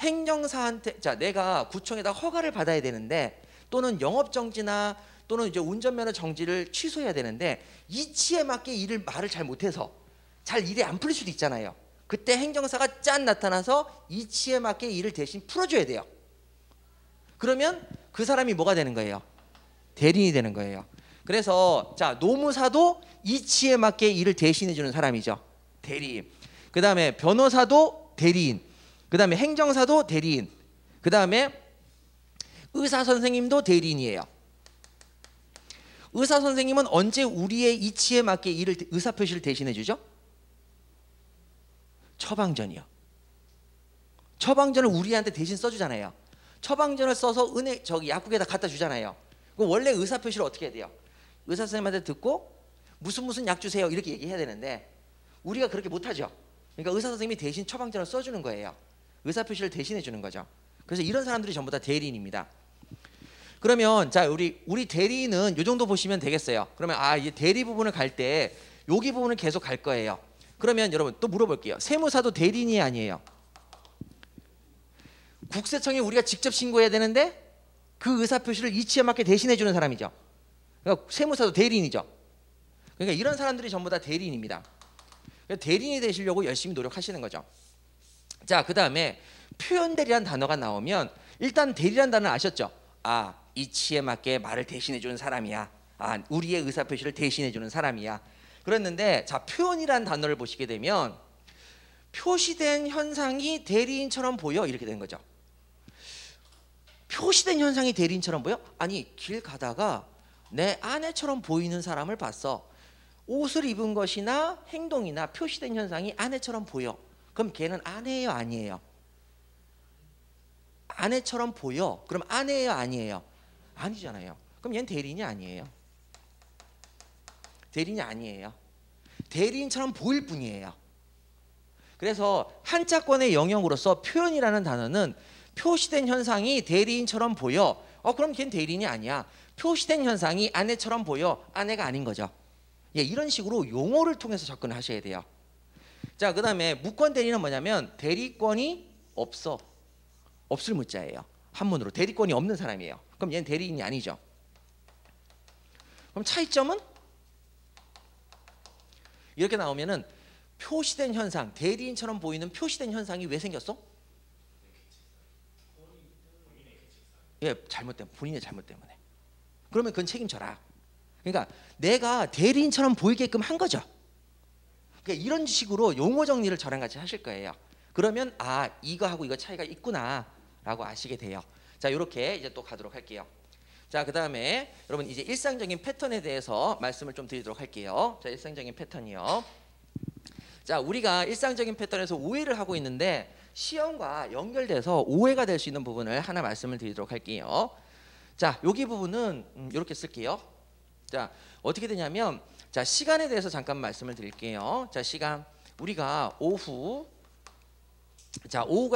행정사한테 자 내가 구청에다 허가를 받아야 되는데 또는 영업정지나 또는 이제 운전면허 정지를 취소해야 되는데 이치에 맞게 말을 잘 못해서 잘 일이 안 풀릴 수도 있잖아요. 그때 행정사가 짠 나타나서 이치에 맞게 일을 대신 풀어줘야 돼요. 그러면 그 사람이 뭐가 되는 거예요? 대리인이 되는 거예요. 그래서 자 노무사도 이치에 맞게 일을 대신해 주는 사람이죠. 대리인. 그 다음에 변호사도 대리인. 그 다음에 행정사도 대리인. 그 다음에 의사 선생님도 대리인이에요. 의사 선생님은 언제 우리의 이치에 맞게 의사 표시를 대신해 주죠? 처방전이요. 처방전을 우리한테 대신 써주잖아요. 처방전을 써서 약국에다 갖다 주잖아요. 그럼 원래 의사 표시를 어떻게 해야 돼요? 의사 선생님한테 듣고 무슨 약 주세요 이렇게 얘기해야 되는데 우리가 그렇게 못하죠. 그러니까 의사 선생님이 대신 처방전을 써주는 거예요. 의사 표시를 대신해 주는 거죠. 그래서 이런 사람들이 전부 다 대리인입니다. 그러면 자 우리 대리인은 이 정도 보시면 되겠어요. 그러면 이 대리 부분을 갈 때 여기 부분을 계속 갈 거예요. 그러면 여러분 또 물어볼게요. 세무사도 대리인이 아니에요? 국세청에 우리가 직접 신고해야 되는데 그 의사 표시를 이치에 맞게 대신해 주는 사람이죠. 그러니까 세무사도 대리인이죠. 그러니까 이런 사람들이 전부 다 대리인입니다. 그러니까 대리인이 되시려고 열심히 노력하시는 거죠. 자, 그 다음에 표현대리란 단어가 나오면 일단 대리란 단어는 아셨죠? 이치에 맞게 말을 대신해 주는 사람이야. 우리의 의사 표시를 대신해 주는 사람이야. 그랬는데 자 표현이란 단어를 보시게 되면 표시된 현상이 대리인처럼 보여 이렇게 된 거죠. 표시된 현상이 대리인처럼 보여? 아니 길 가다가 내 아내처럼 보이는 사람을 봤어. 옷을 입은 것이나 행동이나 표시된 현상이 아내처럼 보여. 그럼 걔는 아내예요 아니에요? 아내처럼 보여. 그럼 아내예요 아니에요? 아니잖아요. 그럼 얘는 대리인이 아니에요. 대리인이 아니에요. 대리인처럼 보일 뿐이에요. 그래서 한자권의 영역으로서 표현이라는 단어는 표시된 현상이 대리인처럼 보여. 그럼 걔는 대리인이 아니야. 표시된 현상이 아내처럼 보여. 아내가 아닌 거죠. 이런 식으로 용어를 통해서 접근을 하셔야 돼요. 자, 그 다음에 무권 대리는 뭐냐면 대리권이 없을 무자예요. 한문으로 대리권이 없는 사람이에요. 그럼 얘는 대리인이 아니죠. 그럼 차이점은 이렇게 나오면은 표시된 현상, 대리인처럼 보이는 표시된 현상이 왜 생겼어? 본인의 잘못 때문에. 그러면 그건 책임져라. 그러니까 내가 대리인처럼 보이게끔 한 거죠. 그러니까 이런 식으로 용어 정리를 저랑 같이 하실 거예요. 그러면 이거하고 이거 차이가 있구나라고 아시게 돼요. 자, 이렇게 이제 또 가도록 할게요. 자, 그 다음에 여러분 이제 일상적인 패턴에 대해서 말씀을 좀 드리도록 할게요. 자, 일상적인 패턴이요. 자, 우리가 일상적인 패턴에서 오해를 하고 있는데 시험과 연결돼서 오해가 될 수 있는 부분을 하나 말씀을 드리도록 할게요. 자, 여기 부분은 이렇게 쓸게요. 자, 어떻게 되냐면 자, 시간에 대해서 잠깐 말씀을 드릴게요. 자, 시간 우리가 오후가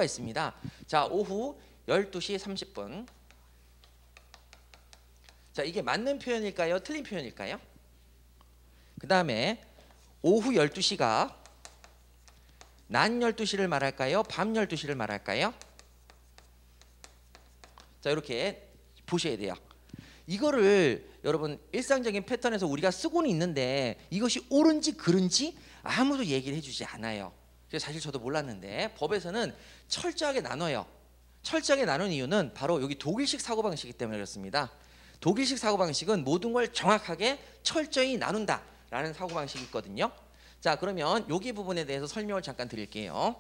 있습니다. 자, 오후 12시 30분. 자, 이게 맞는 표현일까요? 틀린 표현일까요? 그 다음에 오후 12시가 낮 12시를 말할까요? 밤 12시를 말할까요? 자, 이렇게 보셔야 돼요. 이거를 여러분 일상적인 패턴에서 우리가 쓰고는 있는데 이것이 옳은지 그른지 아무도 얘기를 해주지 않아요. 그래서 사실 저도 몰랐는데 법에서는 철저하게 나눠요. 철저하게 나눈 이유는 바로 여기 독일식 사고방식이기 때문에 그렇습니다. 독일식 사고방식은 모든 걸 정확하게 철저히 나눈다라는 사고방식이 있거든요. 자, 그러면 여기 부분에 대해서 설명을 잠깐 드릴게요.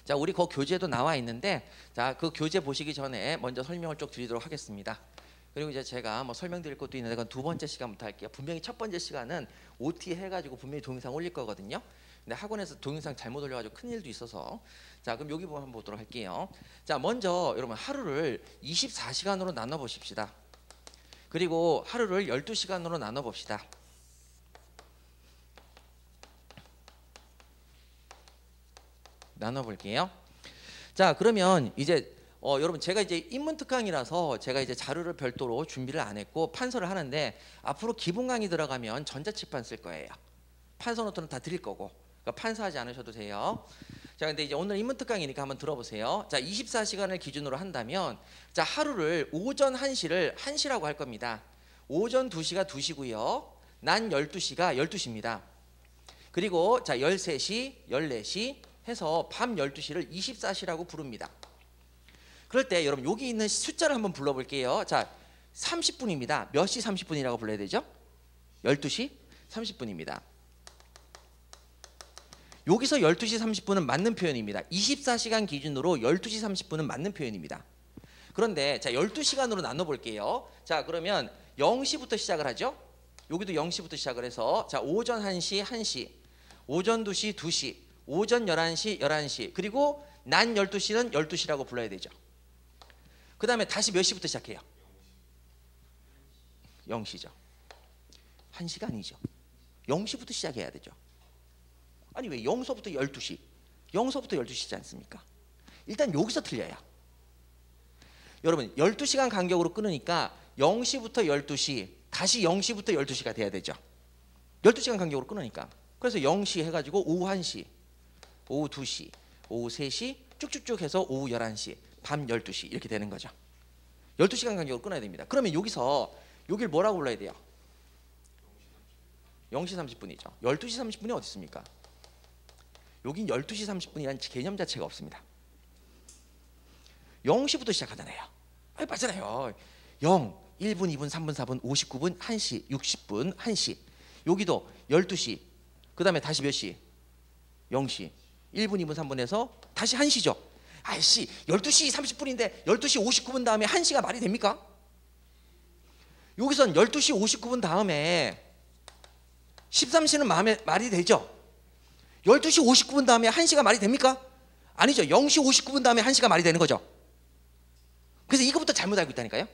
자, 우리 그 교재도 나와 있는데 자, 그 교재 보시기 전에 먼저 설명을 쭉 드리도록 하겠습니다. 그리고 이제 제가 설명드릴 것도 있는데 그건 두 번째 시간부터 할게요. 분명히 첫 번째 시간은 OT 해가지고 분명히 동영상 올릴 거거든요. 근데 학원에서 동영상 잘못 올려가지고 큰일도 있어서 자, 그럼 여기 부분 한번 보도록 할게요. 자, 먼저 여러분 하루를 24시간으로 나눠 보십시다. 그리고 하루를 12시간으로 나눠 봅시다. 나눠볼게요. 자, 그러면 이제 여러분 제가 이제 인문 특강이라서 제가 이제 자료를 별도로 준비를 안 했고 판서를 하는데 앞으로 기본 강의 들어가면 전자칠판 쓸 거예요. 판서 노트는 다 드릴 거고 그러니까 판서하지 않으셔도 돼요. 자, 근데 이제 오늘 인문 특강이니까 한번 들어보세요. 자, 24시간을 기준으로 한다면 자, 하루를 오전 1시를 1시라고 할 겁니다. 오전 2시가 2시고요. 난 12시가 12시입니다. 그리고 자, 13시, 14시 해서 밤 12시를 24시라고 부릅니다. 그럴 때 여러분 여기 있는 숫자를 한번 불러볼게요. 자, 30분입니다. 몇 시 30분이라고 불러야 되죠? 12시 30분입니다. 여기서 12시 30분은 맞는 표현입니다. 24시간 기준으로 12시 30분은 맞는 표현입니다. 그런데 자, 12시간으로 나눠볼게요. 자, 그러면 0시부터 시작을 하죠. 여기도 0시부터 시작을 해서 자, 오전 1시 1시, 오전 2시 2시, 오전 11시 11시, 그리고 난 12시는 12시라고 불러야 되죠. 그 다음에 다시 몇 시부터 시작해요? 0시죠. 1시가 아니죠. 0시부터 시작해야 되죠. 아니 왜 0서부터 12시 0서부터 12시지 않습니까? 일단 여기서 틀려요. 여러분 12시간 간격으로 끊으니까 0시부터 12시 다시 0시부터 12시가 돼야 되죠. 12시간 간격으로 끊으니까. 그래서 0시 해가지고 오후 1시, 오후 2시, 오후 3시 쭉쭉쭉 해서 오후 11시, 밤 12시 이렇게 되는 거죠. 12시간 간격으로 끊어야 됩니다. 그러면 여기서 여길 뭐라고 불러야 돼요? 0시 30분이죠. 12시 30분이 어디 있습니까? 여긴 12시 30분이라는 개념 자체가 없습니다. 0시부터 시작하잖아요. 아니 맞잖아요. 0, 1분, 2분, 3분, 4분, 59분, 1시, 60분, 1시. 여기도 12시. 그 다음에 다시 몇 시? 0시. 1분, 2분, 3분에서 다시 1시죠. 아이씨 12시 30분인데 12시 59분 다음에 1시가 말이 됩니까? 여기선 12시 59분 다음에 13시는 말이 되죠. 12시 59분 다음에 1시가 말이 됩니까? 아니죠. 0시 59분 다음에 1시가 말이 되는 거죠. 그래서 이거부터 잘못 알고 있다니까요.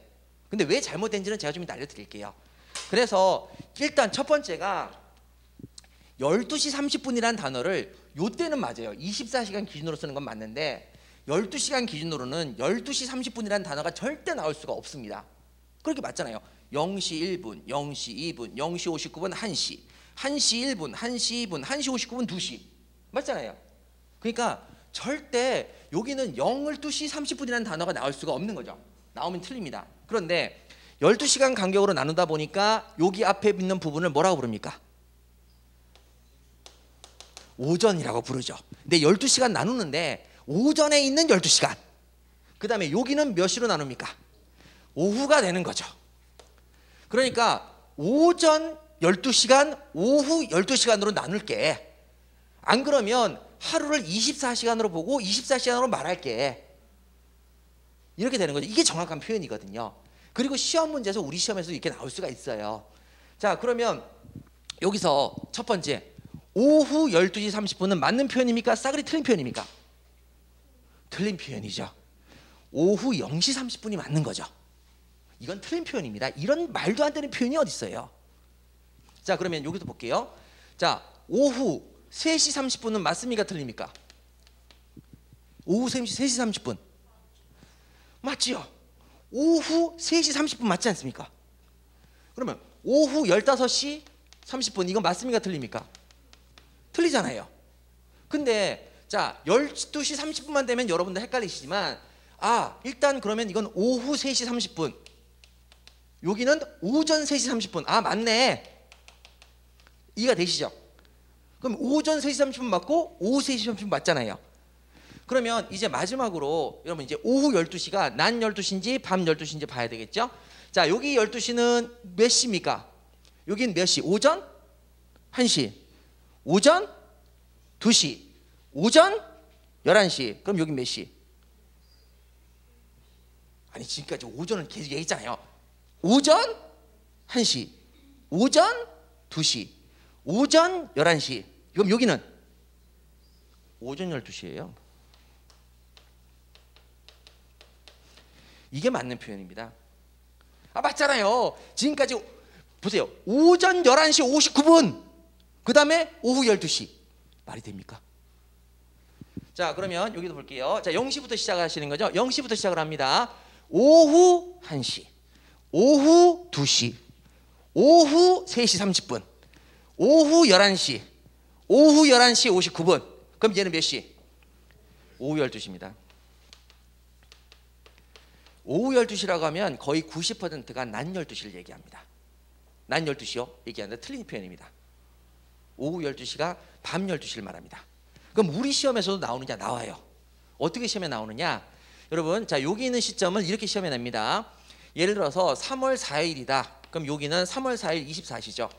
근데 왜 잘못된지는 제가 좀 이따 알려드릴게요. 그래서 일단 첫 번째가 12시 30분이라는 단어를 요때는 맞아요. 24시간 기준으로 쓰는 건 맞는데 12시간 기준으로는 12시 30분이라는 단어가 절대 나올 수가 없습니다. 그렇게 맞잖아요. 0시 1분, 0시 2분, 0시 59분 1시, 1시 1분, 1시 2분, 1시 59분 2시 맞잖아요. 그러니까 절대 여기는 12시 30분이라는 단어가 나올 수가 없는 거죠. 나오면 틀립니다. 그런데 12시간 간격으로 나누다 보니까 여기 앞에 있는 부분을 뭐라고 부릅니까? 오전이라고 부르죠. 근데 12시간 나누는데 오전에 있는 12시간 그 다음에 여기는 몇 시로 나눕니까? 오후가 되는 거죠. 그러니까 오전 12시간 오후 12시간으로 나눌게. 안 그러면 하루를 24시간으로 보고 24시간으로 말할게. 이렇게 되는 거죠. 이게 정확한 표현이거든요. 그리고 시험 문제에서 우리 시험에서 이렇게 나올 수가 있어요. 자, 그러면 여기서 첫 번째 오후 12시 30분은 맞는 표현입니까? 싸그리 틀린 표현입니까? 틀린 표현이죠. 오후 0시 30분이 맞는 거죠. 이건 틀린 표현입니다. 이런 말도 안 되는 표현이 어디 있어요? 자, 그러면 여기도 볼게요. 자, 오후 3시 30분은 맞습니까? 틀립니까? 오후 3시 30분 맞지요? 오후 3시 30분 맞지 않습니까? 그러면 오후 15시 30분 이건 맞습니까? 틀립니까? 틀리잖아요. 근데 자 12시 30분만 되면 여러분들 헷갈리시지만 일단 그러면 이건 오후 3시 30분 여기는 오전 3시 30분 맞네. 이해가 되시죠? 그럼 오전 3시 30분 맞고 오후 3시 30분 맞잖아요. 그러면 이제 마지막으로 여러분 이제 오후 12시가 낮 12시인지 밤 12시인지 봐야 되겠죠? 자, 여기 12시는 몇 시입니까? 여긴 몇 시? 오전 1시, 오전 2시, 오전 11시. 그럼 여긴 몇 시? 아니 지금까지 오전은 계속 얘기했잖아요. 오전 1시, 오전 2시, 오전 11시. 그럼 여기는 오전 12시예요. 이게 맞는 표현입니다. 맞잖아요. 지금까지 보세요. 오전 11시 59분 그 다음에 오후 12시 말이 됩니까? 자, 그러면 여기도 볼게요. 자, 0시부터 시작하시는 거죠. 0시부터 시작을 합니다. 오후 1시, 오후 2시, 오후 3시 30분, 오후 11시, 오후 11시 59분. 그럼 얘는 몇 시? 오후 12시입니다. 오후 12시라고 하면 거의 90%가 낮 12시를 얘기합니다. 낮 12시요? 얘기하는데 틀린 표현입니다. 오후 12시가 밤 12시를 말합니다. 그럼 우리 시험에서도 나오느냐? 나와요. 어떻게 시험에 나오느냐? 여러분, 자, 여기 있는 시점을 이렇게 시험에 냅니다. 예를 들어서 3월 4일이다. 그럼 여기는 3월 4일 24시죠.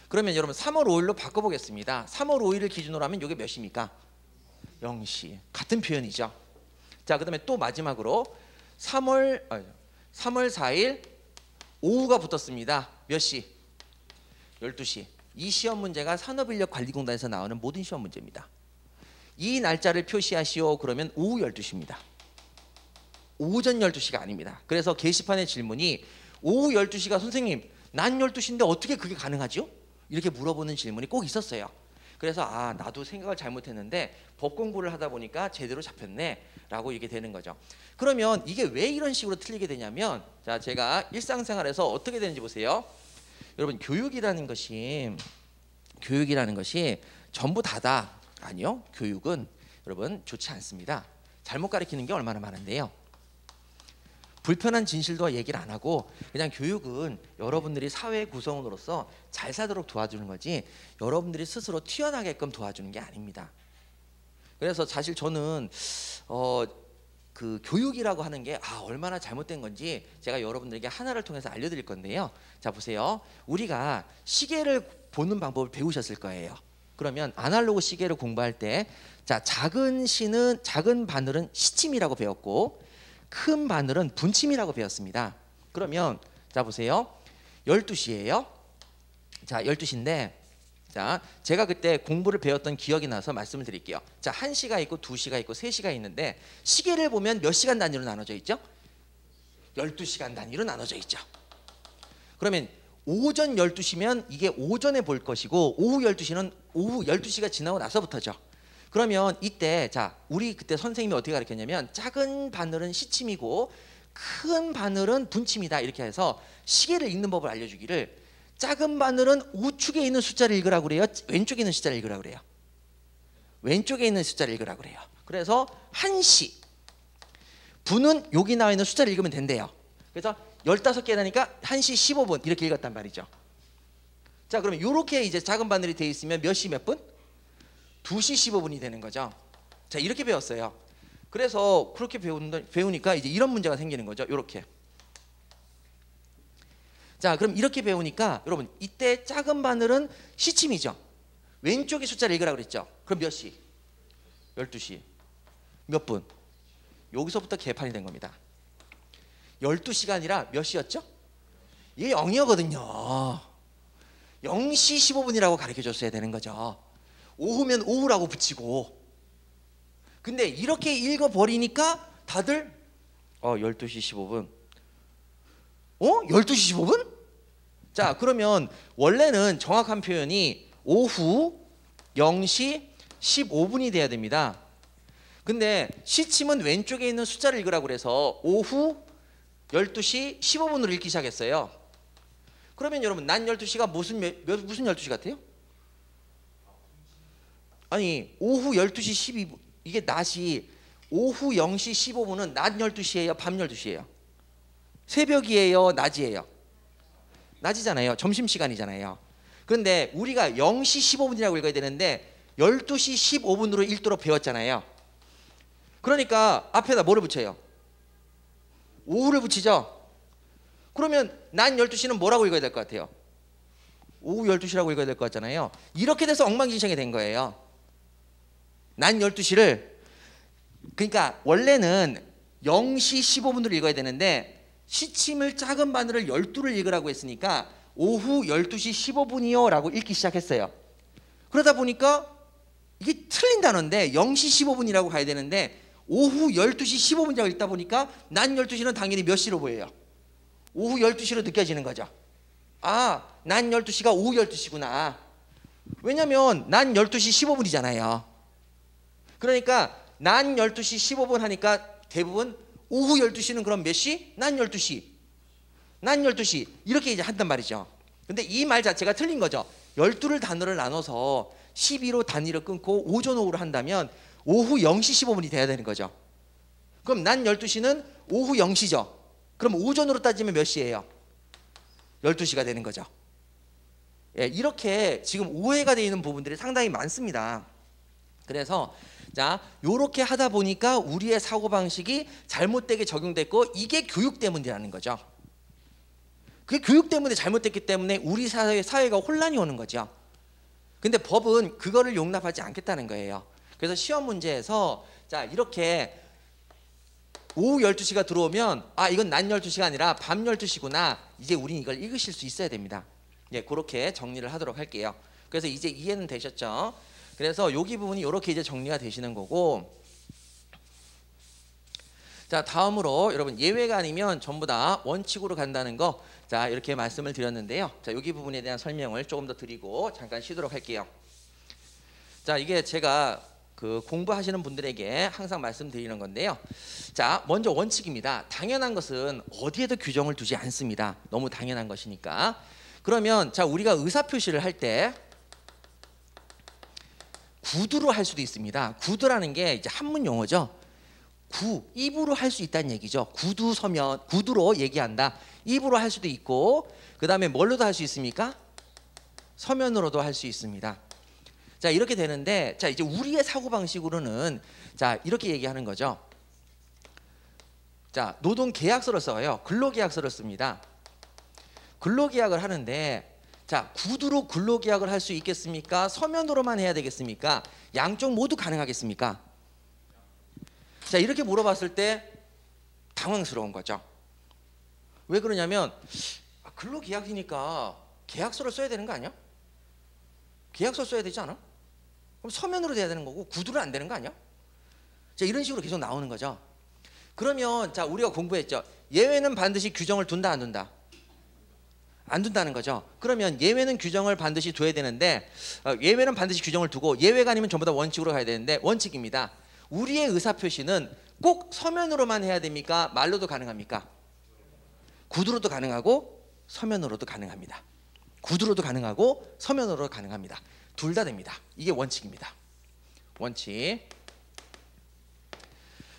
그러면 여러분 3월 5일로 바꿔보겠습니다. 3월 5일을 기준으로 하면 이게 몇 시입니까? 0시. 같은 표현이죠. 자, 그 다음에 또 마지막으로 3월 4일 오후가 붙었습니다. 몇 시? 12시. 이 시험 문제가 산업인력관리공단에서 나오는 모든 시험 문제입니다. 이 날짜를 표시하시오. 그러면 오후 12시입니다. 오전 12시가 아닙니다. 그래서 게시판의 질문이 오후 12시가 선생님 낮 12시인데 어떻게 그게 가능하죠? 이렇게 물어보는 질문이 꼭 있었어요. 그래서 아, 나도 생각을 잘못했는데 법 공부를 하다 보니까 제대로 잡혔네 라고 이게 되는 거죠. 그러면 이게 왜 이런 식으로 틀리게 되냐면, 자, 제가 일상생활에서 어떻게 되는지 보세요. 여러분, 교육이라는 것이 전부 다다. 아니요. 교육은 여러분 좋지 않습니다. 잘못 가르치는 게 얼마나 많은데요. 불편한 진실도 얘기를 안 하고 그냥 교육은 여러분들이 사회 구성원으로서 잘 살도록 도와주는 거지 여러분들이 스스로 튀어나게끔 도와주는 게 아닙니다. 그래서 사실 저는 그 교육이라고 하는 게 얼마나 잘못된 건지 제가 여러분들에게 하나를 통해서 알려드릴 건데요. 자, 보세요. 우리가 시계를 보는 방법을 배우셨을 거예요. 그러면 아날로그 시계를 공부할 때, 자, 작은 바늘은 시침이라고 배웠고 큰 바늘은 분침이라고 배웠습니다. 그러면 자, 보세요. 12시예요. 자, 12시인데 자, 제가 그때 공부를 배웠던 기억이 나서 말씀을 드릴게요. 자, 1시가 있고 2시가 있고 3시가 있는데 시계를 보면 몇 시간 단위로 나눠져 있죠? 12시간 단위로 나눠져 있죠. 그러면 오전 12시면 이게 오전에 볼 것이고 오후 12시는 오후 12시가 지나고 나서부터죠. 그러면 이때 자, 우리 그때 선생님이 어떻게 가르쳤냐면 작은 바늘은 시침이고 큰 바늘은 분침이다 이렇게 해서 시계를 읽는 법을 알려주기를, 작은 바늘은 우측에 있는 숫자를 읽으라고 그래요? 왼쪽에 있는 숫자를 읽으라고 그래요? 왼쪽에 있는 숫자를 읽으라고 그래요. 그래서 1시 분은 여기 나와 있는 숫자를 읽으면 된대요. 그래서 15개라니까 1시 15분 이렇게 읽었단 말이죠. 자, 그러면 이렇게 이제 작은 바늘이 돼 있으면 몇 시 몇 분? 2시 15분이 되는 거죠. 자, 이렇게 배웠어요. 그래서 그렇게 배우니까 이제 이런 문제가 생기는 거죠. 이렇게. 자, 그럼 이렇게 배우니까 여러분 이때 작은 바늘은 시침이죠. 왼쪽의 숫자를 읽으라고 그랬죠. 그럼 몇 시? 12시. 몇 분? 여기서부터 개판이 된 겁니다. 12시가 아니라 몇 시였죠? 이게 0이거든요. 0시 15분이라고 가르쳐줬어야 되는 거죠. 오후면 오후라고 붙이고. 근데 이렇게 읽어버리니까 다들 12시 15분 12시 15분? 자, 그러면 원래는 정확한 표현이 오후 0시 15분이 돼야 됩니다. 근데 시침은 왼쪽에 있는 숫자를 읽으라고 그래서 오후 12시 15분으로 읽기 시작했어요. 그러면 여러분 낮 12시가 무슨 12시 같아요? 아니, 오후 12시 12분 이게 낮이 오후 0시 15분은 낮 12시예요? 밤 12시예요? 새벽이에요? 낮이에요? 낮이잖아요. 점심시간이잖아요. 그런데 우리가 0시 15분이라고 읽어야 되는데 12시 15분으로 읽도록 배웠잖아요. 그러니까 앞에다 뭐를 붙여요? 오후를 붙이죠. 그러면 낮 12시는 뭐라고 읽어야 될 것 같아요? 오후 12시라고 읽어야 될 것 같잖아요. 이렇게 돼서 엉망진창이 된 거예요. 낮 12시를 그러니까 원래는 0시 15분으로 읽어야 되는데 시침을 작은 바늘을 12를 읽으라고 했으니까 오후 12시 15분이요 라고 읽기 시작했어요. 그러다 보니까 이게 틀린 단어인데 0시 15분이라고 가야 되는데 오후 12시 15분이라고 읽다 보니까 낮 12시는 당연히 몇 시로 보여요? 오후 12시로 느껴지는 거죠. 아, 낮 12시가 오후 12시구나. 왜냐면 낮 12시 15분이잖아요. 그러니까 낮 12시 15분 하니까 대부분 오후 12시는 그럼 몇 시? 낮 12시. 낮 12시 이렇게 이제 한단 말이죠. 근데 이 말 자체가 틀린 거죠. 12를 단어를 나눠서 12로 단위를 끊고 오전 오후로 한다면 오후 0시 15분이 돼야 되는 거죠. 그럼 낮 12시는 오후 0시죠. 그럼 오전으로 따지면 몇 시예요? 12시가 되는 거죠. 예, 이렇게 지금 오해가 되어 있는 부분들이 상당히 많습니다. 그래서 자, 요렇게 하다 보니까 우리의 사고방식이 잘못되게 적용됐고 이게 교육 때문이라는 거죠. 그게 교육 때문에 잘못됐기 때문에 우리 사회가 혼란이 오는 거죠. 근데 법은 그거를 용납하지 않겠다는 거예요. 그래서 시험 문제에서 자, 이렇게 오후 12시가 들어오면 아, 이건 낮 12시가 아니라 밤 12시구나. 이제 우린 이걸 읽으실 수 있어야 됩니다. 예, 그렇게 정리를 하도록 할게요. 그래서 이제 이해는 되셨죠? 그래서 여기 부분이 이렇게 이제 정리가 되시는 거고, 자, 다음으로 여러분 예외가 아니면 전부 다 원칙으로 간다는 거, 자, 이렇게 말씀을 드렸는데요. 자, 여기 부분에 대한 설명을 조금 더 드리고 잠깐 쉬도록 할게요. 자, 이게 제가 그 공부하시는 분들에게 항상 말씀드리는 건데요. 자, 먼저 원칙입니다. 당연한 것은 어디에도 규정을 두지 않습니다. 너무 당연한 것이니까. 그러면 자, 우리가 의사 표시를 할 때 구두로 할 수도 있습니다. 구두라는 게 이제 한문 용어죠. 입으로 할 수 있다는 얘기죠. 구두 서면, 구두로 얘기한다. 입으로 할 수도 있고, 그 다음에 뭘로도 할 수 있습니까? 서면으로도 할 수 있습니다. 자, 이렇게 되는데, 자, 이제 우리의 사고방식으로는 자, 이렇게 얘기하는 거죠. 자, 노동계약서를 써요. 근로계약서를 씁니다. 근로계약을 하는데, 자, 구두로 근로계약을 할 수 있겠습니까? 서면으로만 해야 되겠습니까? 양쪽 모두 가능하겠습니까? 자, 이렇게 물어봤을 때 당황스러운 거죠. 왜 그러냐면 근로계약이니까 계약서를 써야 되는 거 아니야? 계약서 써야 되지 않아? 그럼 서면으로 돼야 되는 거고 구두는 안 되는 거 아니야? 자, 이런 식으로 계속 나오는 거죠. 그러면 자, 우리가 공부했죠. 예외는 반드시 규정을 둔다 안 둔다? 안 둔다는 거죠. 그러면 예외는 규정을 반드시 둬야 되는데 예외는 반드시 규정을 두고 예외가 아니면 전부 다 원칙으로 가야 되는데 원칙입니다. 우리의 의사표시는 꼭 서면으로만 해야 됩니까? 말로도 가능합니까? 구두로도 가능하고 서면으로도 가능합니다. 구두로도 가능하고 서면으로도 가능합니다. 둘 다 됩니다. 이게 원칙입니다. 원칙.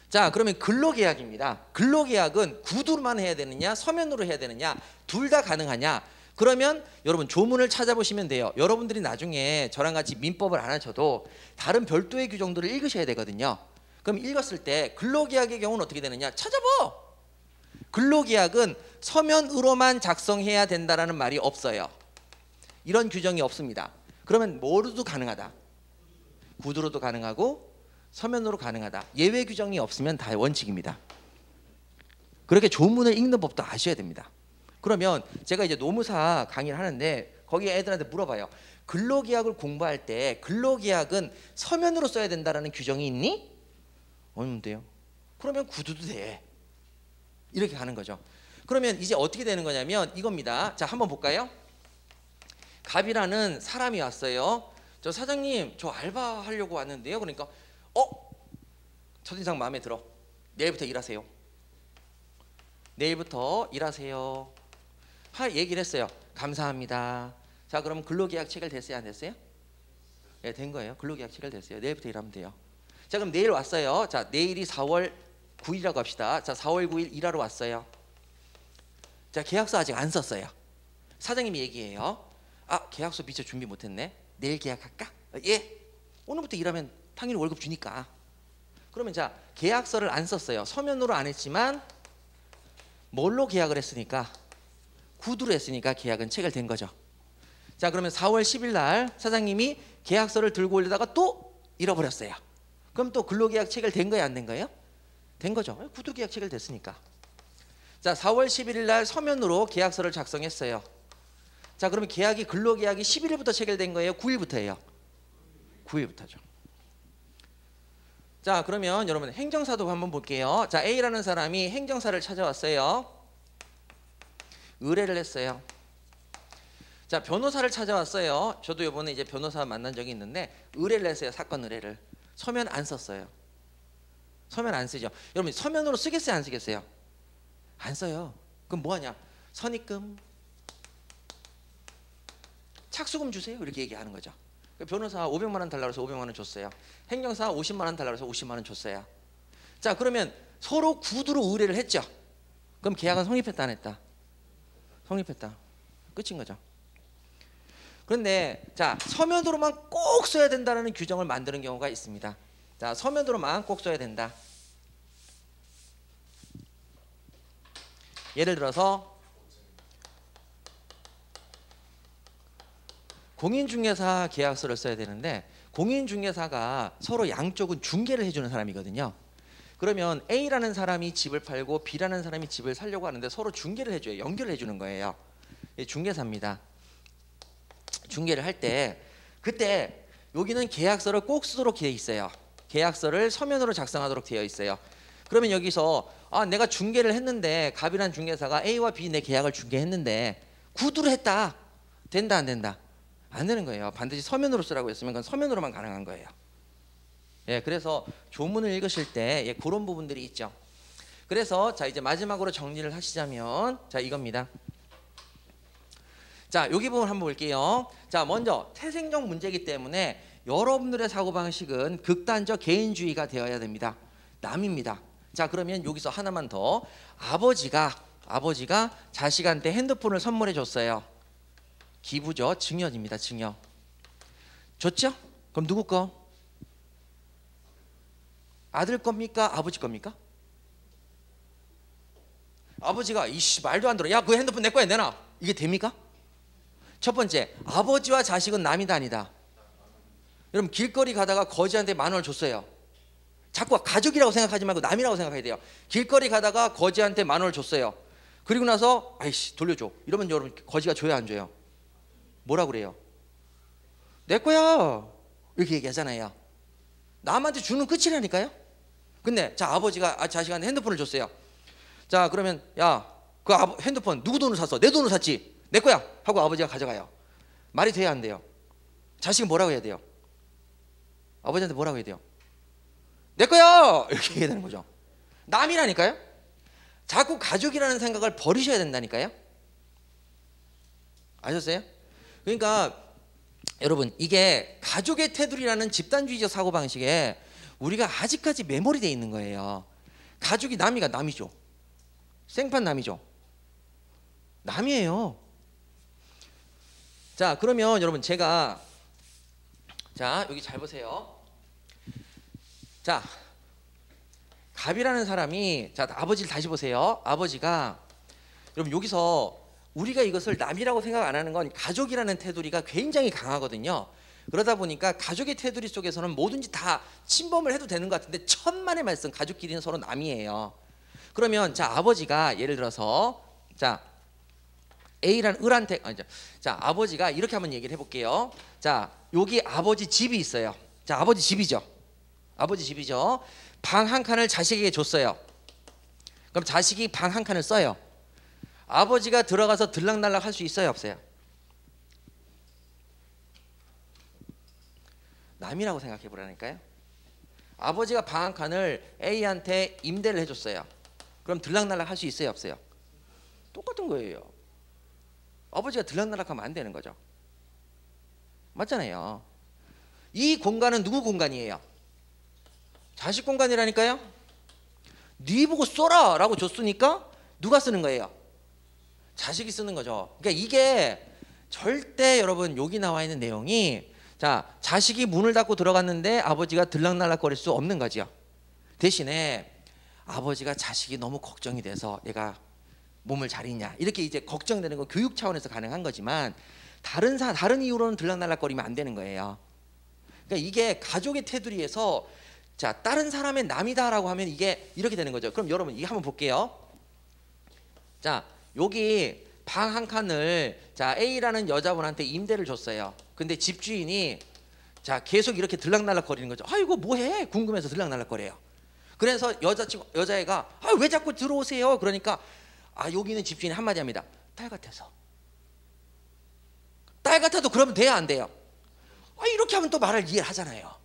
자, 그러면 근로계약입니다. 근로계약은 구두로만 해야 되느냐 서면으로 해야 되느냐 둘 다 가능하냐? 그러면 여러분 조문을 찾아보시면 돼요. 여러분들이 나중에 저랑 같이 민법을 안 하셔도 다른 별도의 규정들을 읽으셔야 되거든요. 그럼 읽었을 때 근로계약의 경우는 어떻게 되느냐? 찾아봐. 근로계약은 서면으로만 작성해야 된다라는 말이 없어요. 이런 규정이 없습니다. 그러면 뭐로도 가능하다? 구두로도 가능하고 서면으로 가능하다. 예외 규정이 없으면 다 원칙입니다. 그렇게 조문을 읽는 법도 아셔야 됩니다. 그러면 제가 이제 노무사 강의를 하는데 거기 애들한테 물어봐요. 근로계약을 공부할 때 근로계약은 서면으로 써야 된다라는 규정이 있니? 없는데요. 그러면 구두도 돼. 이렇게 가는 거죠. 그러면 이제 어떻게 되는 거냐면 이겁니다. 자, 한번 볼까요? 갑이라는 사람이 왔어요. 저 사장님, 저 알바 하려고 왔는데요. 그러니까 첫인상 마음에 들어. 내일부터 일하세요. 내일부터 일하세요. 얘기를 했어요. 감사합니다. 자, 그럼 근로계약 체결됐어요? 안 됐어요? 네, 된 거예요. 근로계약 체결됐어요. 내일부터 일하면 돼요. 자, 그럼 내일 왔어요. 자, 내일이 4월 9일이라고 합시다. 자, 4월 9일 일하러 왔어요. 자, 계약서 아직 안 썼어요. 사장님이 얘기해요. 계약서 미처 준비 못했네. 내일 계약할까? 예. 오늘부터 일하면 당연히 월급 주니까. 그러면 자, 계약서를 안 썼어요. 서면으로 안 했지만 뭘로 계약을 했으니까? 구두로 했으니까 계약은 체결된 거죠. 자, 그러면 4월 10일 날 사장님이 계약서를 들고 오려다가 또 잃어버렸어요. 그럼 또 근로계약 체결된 거예요? 안 된 거예요? 된 거죠. 구두계약 체결됐으니까. 자, 4월 11일 날 서면으로 계약서를 작성했어요. 자, 그러면 근로계약이 11일부터 체결된 거예요? 9일부터예요? 9일부터죠. 자, 그러면 여러분 행정사도 한번 볼게요. 자, A라는 사람이 행정사를 찾아왔어요. 의뢰를 했어요. 자, 변호사를 찾아왔어요. 저도 이번에 이제 변호사 만난 적이 있는데 의뢰를 했어요. 사건 의뢰를. 서면 안 썼어요. 서면 안 쓰죠. 여러분 서면으로 쓰겠어요, 안 쓰겠어요? 안 써요. 그럼 뭐 하냐? 선입금, 착수금 주세요. 이렇게 얘기하는 거죠. 변호사 500만 원 달라고 해서 500만 원 줬어요. 행정사 50만 원 달라고 해서 50만 원 줬어요. 자, 그러면 서로 구두로 의뢰를 했죠. 그럼 계약은 성립했다, 안 했다? 성립했다. 끝인 거죠. 그런데 자, 서면으로만 꼭 써야 된다는 규정을 만드는 경우가 있습니다. 자, 서면으로만 꼭 써야 된다. 예를 들어서 공인중개사 계약서를 써야 되는데 공인중개사가 서로 양쪽은 중개를 해주는 사람이거든요. 그러면 A라는 사람이 집을 팔고 B라는 사람이 집을 사려고 하는데 서로 중개를 해줘요. 연결을 해주는 거예요. 중개사입니다. 중개를 할 때 그때 여기는 계약서를 꼭 쓰도록 되어 있어요. 계약서를 서면으로 작성하도록 되어 있어요. 그러면 여기서 내가 중개를 했는데 갑이라는 중개사가 A와 B 내 계약을 중개했는데 구두로 했다. 된다, 안 된다? 안 되는 거예요. 반드시 서면으로 쓰라고 했으면 그건 서면으로만 가능한 거예요. 예, 그래서 조문을 읽으실 때 그런 부분들이 있죠. 그래서 자, 이제 마지막으로 정리를 하시자면 자, 이겁니다. 자, 여기 부분 한번 볼게요. 자, 먼저 태생적 문제이기 때문에 여러분들의 사고방식은 극단적 개인주의가 되어야 됩니다. 남입니다. 자, 그러면 여기서 하나만 더. 아버지가 자식한테 핸드폰을 선물해 줬어요. 기부죠. 증여입니다. 증여. 줬죠? 그럼 누구 거? 아들 겁니까? 아버지 겁니까? 아버지가 이씨 말도 안 들어. 야, 그 핸드폰 내 거야, 내놔. 이게 됩니까? 첫 번째, 아버지와 자식은 남이다, 아니다? 여러분 길거리 가다가 거지한테 10,000원을 줬어요. 자꾸 가족이라고 생각하지 말고 남이라고 생각해야 돼요. 길거리 가다가 거지한테 10,000원을 줬어요. 그리고 나서 아이씨 돌려줘. 이러면 여러분 거지가 줘야 안 줘요? 뭐라 그래요? 내 거야. 이렇게 얘기하잖아요. 남한테 주는 끝이라니까요. 근데 자, 아버지가 자식한테 핸드폰을 줬어요. 자, 그러면 야, 그 핸드폰 누구 돈으로 샀어? 내 돈으로 샀지. 내 거야 하고 아버지가 가져가요. 말이 돼야 안 돼요? 자식은 뭐라고 해야 돼요? 아버지한테 뭐라고 해야 돼요? 내 거야 이렇게 얘기해야 되는 거죠. 남이라니까요. 자꾸 가족이라는 생각을 버리셔야 된다니까요. 아셨어요? 그러니까 여러분 이게 가족의 테두리라는 집단주의적 사고방식에 우리가 아직까지 메모리 되어 있는 거예요. 가족이 남이죠. 생판 남이죠. 남이에요. 자, 그러면 여러분 제가 자, 여기 잘 보세요. 자, 갑이라는 사람이 자, 아버지를 다시 보세요. 아버지가 여러분 여기서 우리가 이것을 남이라고 생각 안 하는 건 가족이라는 테두리가 굉장히 강하거든요. 그러다 보니까 가족의 테두리 속에서는 뭐든지 다 침범을 해도 되는 것 같은데 천만의 말씀 가족끼리는 서로 남이에요. 그러면 자, 아버지가 예를 들어서 자, A라는 을한테 자, 아버지가 이렇게 한번 얘기를 해볼게요. 자, 여기 아버지 집이 있어요. 자, 아버지 집이죠. 방 한 칸을 자식에게 줬어요. 그럼 자식이 방 한 칸을 써요. 아버지가 들어가서 들락날락 할 수 있어요, 없어요? 남이라고 생각해 보라니까요. 아버지가 방 한 칸을 A한테 임대를 해줬어요. 그럼 들락날락 할 수 있어요, 없어요? 똑같은 거예요. 아버지가 들락날락하면 안 되는 거죠. 맞잖아요. 이 공간은 누구 공간이에요? 자식 공간이라니까요. 네 보고 써라 라고 줬으니까 누가 쓰는 거예요? 자식이 쓰는 거죠. 그러니까 이게 절대 여러분 여기 나와 있는 내용이 자, 자식이 문을 닫고 들어갔는데 아버지가 들락날락 거릴 수 없는 거죠. 대신에 아버지가 자식이 너무 걱정이 돼서 얘가 몸을 잘 있냐 이렇게 이제 걱정되는 거 교육 차원에서 가능한 거지만 다른 이유로는 들락날락거리면 안 되는 거예요. 그러니까 이게 가족의 테두리에서 자, 다른 사람의 남이다라고 하면 이게 이렇게 되는 거죠. 그럼 여러분 이거 한번 볼게요. 자, 여기 방 한 칸을 자, A라는 여자분한테 임대를 줬어요. 근데 집주인이 자, 계속 이렇게 들락날락거리는 거죠. 아이고 뭐해? 궁금해서 들락날락거려요. 그래서 여자애가 왜 자꾸 들어오세요? 그러니까 여기는 집주인이 한마디 합니다. 딸 같아서. 딸 같아도 그러면 돼야 안 돼요? 이렇게 하면 또 말을 이해를 하잖아요.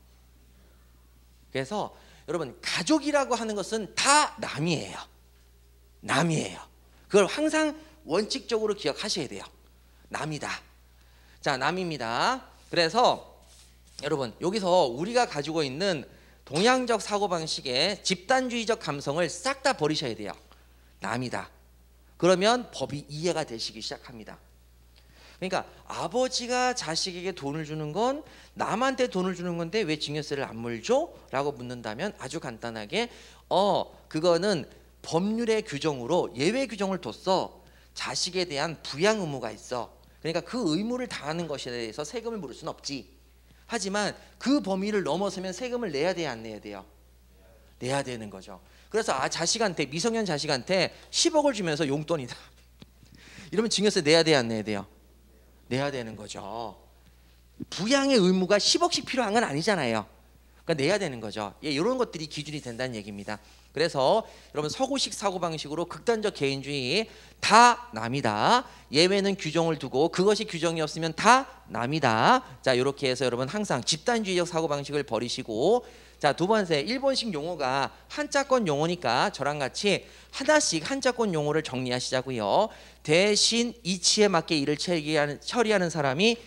그래서 여러분 가족이라고 하는 것은 다 남이에요. 남이에요. 그걸 항상 원칙적으로 기억하셔야 돼요. 남이다. 자, 남입니다. 그래서 여러분 여기서 우리가 가지고 있는 동양적 사고방식의 집단주의적 감성을 싹 다 버리셔야 돼요. 남이다. 그러면 법이 이해가 되시기 시작합니다. 그러니까 아버지가 자식에게 돈을 주는 건 남한테 돈을 주는 건데 왜 증여세를 안 물죠? 라고 묻는다면 아주 간단하게 그거는 법률의 규정으로 예외 규정을 뒀어. 자식에 대한 부양 의무가 있어. 그러니까 그 의무를 다하는 것에 대해서 세금을 물을 수는 없지. 하지만 그 범위를 넘어서면 세금을 내야 돼야 안 내야 돼요? 내야 되는 거죠. 그래서 자식한테 미성년 자식한테 10억을 주면서 용돈이다. 이러면 증여세 내야 돼야 안 내야 돼요? 내야 되는 거죠. 부양의 의무가 10억씩 필요한 건 아니잖아요. 그러니까 내야 되는 거죠. 이런 것들이 기준이 된다는 얘기입니다. 그래서 여러분 서구식 사고방식으로 극단적 개인주의 다 남이다. 예외는 규정을 두고 그것이 규정이 없으면 다 남이다. 자, 이렇게 해서 여러분 항상 집단주의적 사고방식을 버리시고, 자, 두 번째 일본식 용어가 한자권 용어니까 저랑 같이 하나씩 한자권 용어를 정리하시자고요. 대신 이치에 맞게 일을 처리하는 사람이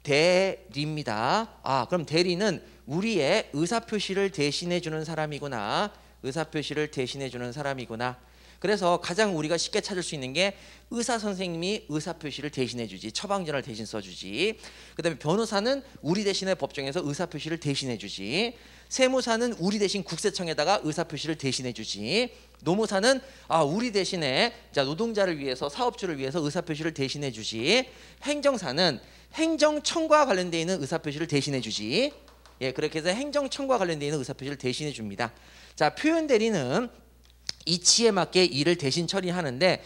대리입니다. 그럼 대리는 우리의 의사표시를 대신해 주는 사람이구나. 의사표시를 대신해 주는 사람이구나. 그래서 가장 우리가 쉽게 찾을 수 있는 게 의사 선생님이 의사표시를 대신해 주지. 처방전을 대신 써주지. 그 다음에 변호사는 우리 대신에 법정에서 의사표시를 대신해 주지. 세무사는 우리 대신 국세청에다가 의사표시를 대신해 주지. 노무사는 우리 대신에 노동자를 위해서 사업주를 위해서 의사표시를 대신해 주지. 행정사는 행정청과 관련되어 있는 의사표시를 대신해 주지. 그렇게 해서 행정청과 관련되어 있는 의사표시를 대신해 줍니다. 자, 표현 대리는 이치에 맞게 일을 대신 처리하는데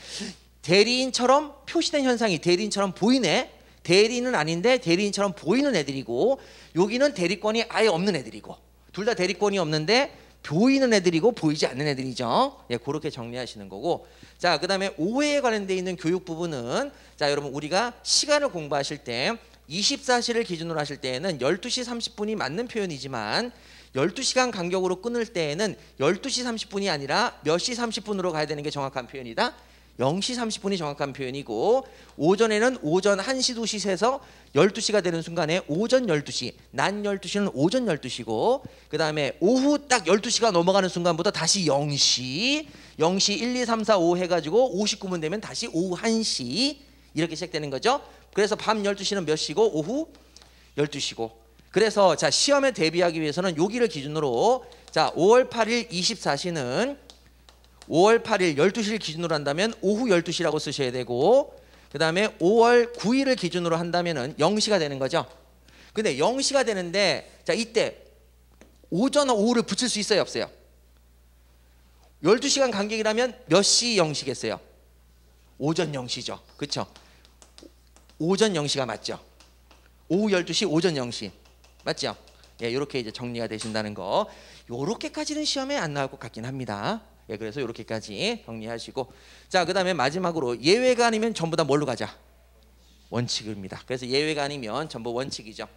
대리인처럼 표시된 현상이 대리인처럼 보이네. 대리인은 아닌데 대리인처럼 보이는 애들이고, 여기는 대리권이 아예 없는 애들이고, 둘 다 대리권이 없는데 보이는 애들이고 보이지 않는 애들이죠. 그렇게 정리하시는 거고. 자, 그다음에 오해에 관련되어 있는 교육 부분은, 자, 여러분 우리가 시간을 공부하실 때 24시를 기준으로 하실 때에는 12시 30분이 맞는 표현이지만 12시간 간격으로 끊을 때에는 12시 30분이 아니라 몇 시 30분으로 가야 되는 게 정확한 표현이다. 0시 30분이 정확한 표현이고, 오전에는 오전 1시, 2시 세서 12시가 되는 순간에 오전 12시, 낮 12시는 오전 12시고, 그 다음에 오후 딱 12시가 넘어가는 순간부터 다시 0시, 0시 1, 2, 3, 4, 5 해가지고 59분 되면 다시 오후 1시 이렇게 시작되는 거죠. 그래서 밤 12시는 몇 시고 오후 12시고. 그래서 자, 시험에 대비하기 위해서는 여기를 기준으로, 자, 5월 8일 24시는 5월 8일 12시를 기준으로 한다면 오후 12시라고 쓰셔야 되고, 그 다음에 5월 9일을 기준으로 한다면 0시가 되는 거죠. 근데 0시가 되는데, 자, 이때 오전 오후를 붙일 수 있어요 없어요? 12시간 간격이라면 몇 시 0시겠어요? 오전 0시죠. 그렇죠? 오전 0시가 맞죠? 오후 12시 오전 0시 맞죠? 이렇게 이제 정리가 되신다는 거. 요렇게까지는 시험에 안 나올 것 같긴 합니다. 그래서 이렇게까지 정리하시고, 자, 그 다음에 마지막으로 예외가 아니면 전부 다 뭘로 가자? 원칙입니다. 그래서 예외가 아니면 전부 원칙이죠.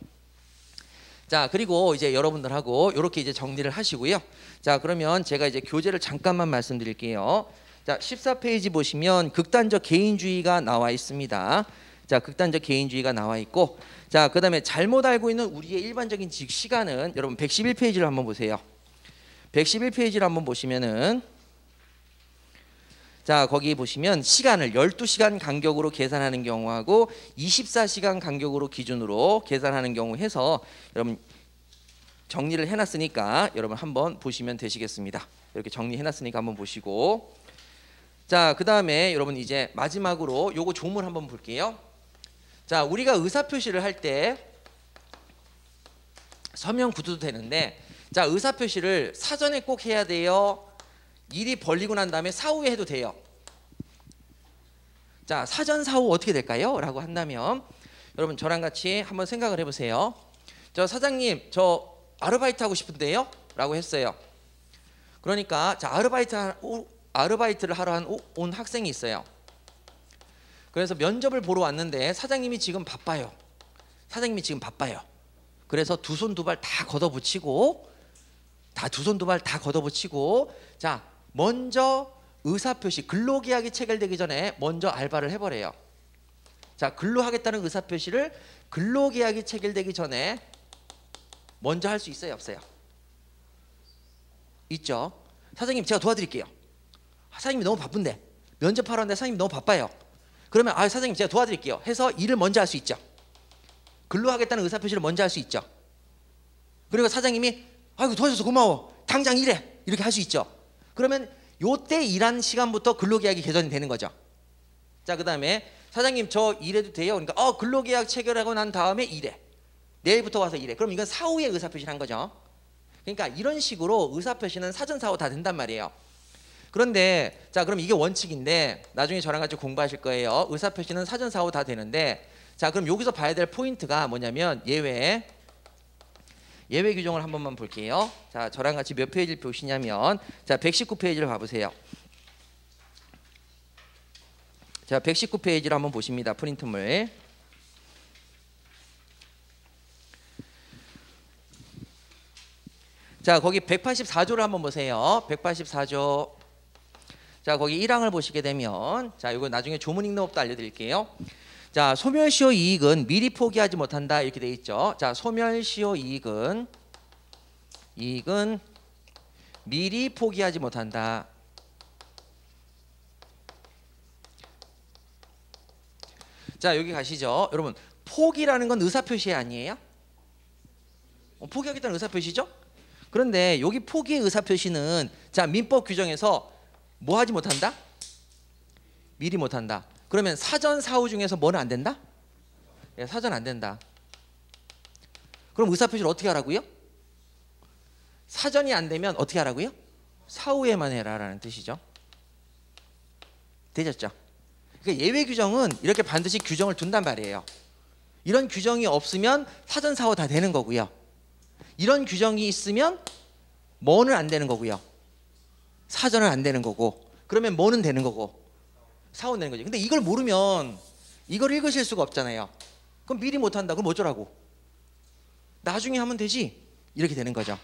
자, 그리고 이제 여러분들하고 이렇게 이제 정리를 하시고요. 자, 그러면 제가 이제 교재를 잠깐만 말씀드릴게요. 자, 14페이지 보시면 극단적 개인주의가 나와 있습니다. 자, 극단적 개인주의가 나와 있고, 자, 그 다음에 잘못 알고 있는 우리의 일반적인 시간은 여러분 111페이지를 한번 보세요. 111페이지를 한번 보시면은, 자, 거기 보시면 시간을 12시간 간격으로 계산하는 경우하고 24시간 간격으로 기준으로 계산하는 경우 해서 여러분 정리를 해놨으니까 여러분 한번 보시면 되시겠습니다. 이렇게 정리해놨으니까 한번 보시고, 자, 그 다음에 여러분 이제 마지막으로 요거 조문 한번 볼게요. 자, 우리가 의사표시를 할 때 서명 구두도 되는데, 자, 의사표시를 사전에 꼭 해야 돼요? 일이 벌리고 난 다음에 사후에 해도 돼요? 자, 사전 사후 어떻게 될까요? 라고 한다면 여러분 저랑 같이 한번 생각을 해보세요. 저 사장님, 저 아르바이트 하고 싶은데요? 라고 했어요. 그러니까 자, 아르바이트를 하러 온 학생이 있어요. 그래서 면접을 보러 왔는데 사장님이 지금 바빠요. 사장님이 지금 바빠요. 그래서 두 손 두 발 다 걷어붙이고 다 두 손 두 발 다 걷어붙이고 자 먼저 의사표시 근로계약이 체결되기 전에 먼저 알바를 해버려요. 자 근로하겠다는 의사표시를 근로계약이 체결되기 전에 먼저 할 수 있어요 없어요? 있죠. 사장님 제가 도와드릴게요. 사장님이 너무 바쁜데 면접하러 왔는데 사장님이 너무 바빠요. 그러면 사장님 제가 도와드릴게요 해서 일을 먼저 할 수 있죠. 근로하겠다는 의사표시를 먼저 할 수 있죠. 그리고 사장님이 아이고 도와줘서 고마워 당장 일해 이렇게 할 수 있죠. 그러면 요때 일한 시간부터 근로계약이 개정이 되는 거죠. 자 그 다음에 사장님 저 일해도 돼요? 그러니까 근로계약 체결하고 난 다음에 일해. 내일부터 와서 일해. 그럼 이건 사후에 의사표시를 한 거죠. 그러니까 이런 식으로 의사표시는 사전 사후 다 된단 말이에요. 그런데 자 그럼 이게 원칙인데 나중에 저랑 같이 공부하실 거예요. 의사표시는 사전 사후 다 되는데 자 그럼 여기서 봐야 될 포인트가 뭐냐면 예외 규정을 한 번만 볼게요. 자 저랑 같이 몇 페이지를 보시냐면 자 119페이지를 봐보세요. 자 119페이지를 한번 보십니다. 프린트물. 자 거기 184조를 한번 보세요. 184조. 자 거기 1항을 보시게 되면 자 이거 나중에 조문 읽는 법도 알려드릴게요. 자 소멸시효 이익은 미리 포기하지 못한다 이렇게 돼 있죠. 자 소멸시효 이익은 미리 포기하지 못한다. 자 여기 가시죠. 여러분 포기라는 건 의사표시 아니에요? 포기하겠다는 의사표시죠? 그런데 여기 포기의 의사표시는 자 민법 규정에서 뭐 하지 못한다? 미리 못한다. 그러면 사전 사후 중에서 뭐는 안 된다? 예, 사전 안 된다. 그럼 의사표시를 어떻게 하라고요? 사전이 안 되면 어떻게 하라고요? 사후에만 해라라는 뜻이죠. 되셨죠? 그러니까 예외 규정은 이렇게 반드시 규정을 둔단 말이에요. 이런 규정이 없으면 사전 사후 다 되는 거고요. 이런 규정이 있으면 뭐는 안 되는 거고요. 사전은 안 되는 거고. 그러면 뭐는 되는 거고. 사후는 되는 거죠. 근데 이걸 모르면 이걸 읽으실 수가 없잖아요. 그럼 미리 못한다. 그럼 어쩌라고? 나중에 하면 되지. 이렇게 되는 거죠.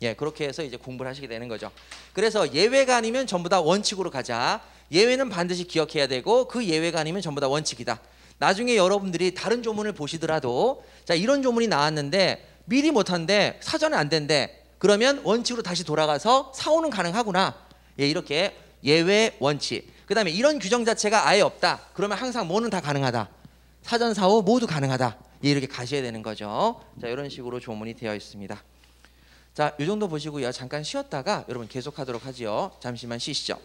예, 그렇게 해서 이제 공부를 하시게 되는 거죠. 그래서 예외가 아니면 전부 다 원칙으로 가자. 예외는 반드시 기억해야 되고 그 예외가 아니면 전부 다 원칙이다. 나중에 여러분들이 다른 조문을 보시더라도 자 이런 조문이 나왔는데 미리 못한데 사전에 안 된대. 그러면 원칙으로 다시 돌아가서 사후는 가능하구나. 예, 이렇게 예외 원칙. 그 다음에 이런 규정 자체가 아예 없다. 그러면 항상 뭐는 다 가능하다. 사전 사후 모두 가능하다. 예, 이렇게 가셔야 되는 거죠. 자 이런 식으로 조문이 되어 있습니다. 자, 이 정도 보시고요. 잠깐 쉬었다가 여러분 계속하도록 하지요. 잠시만 쉬시죠.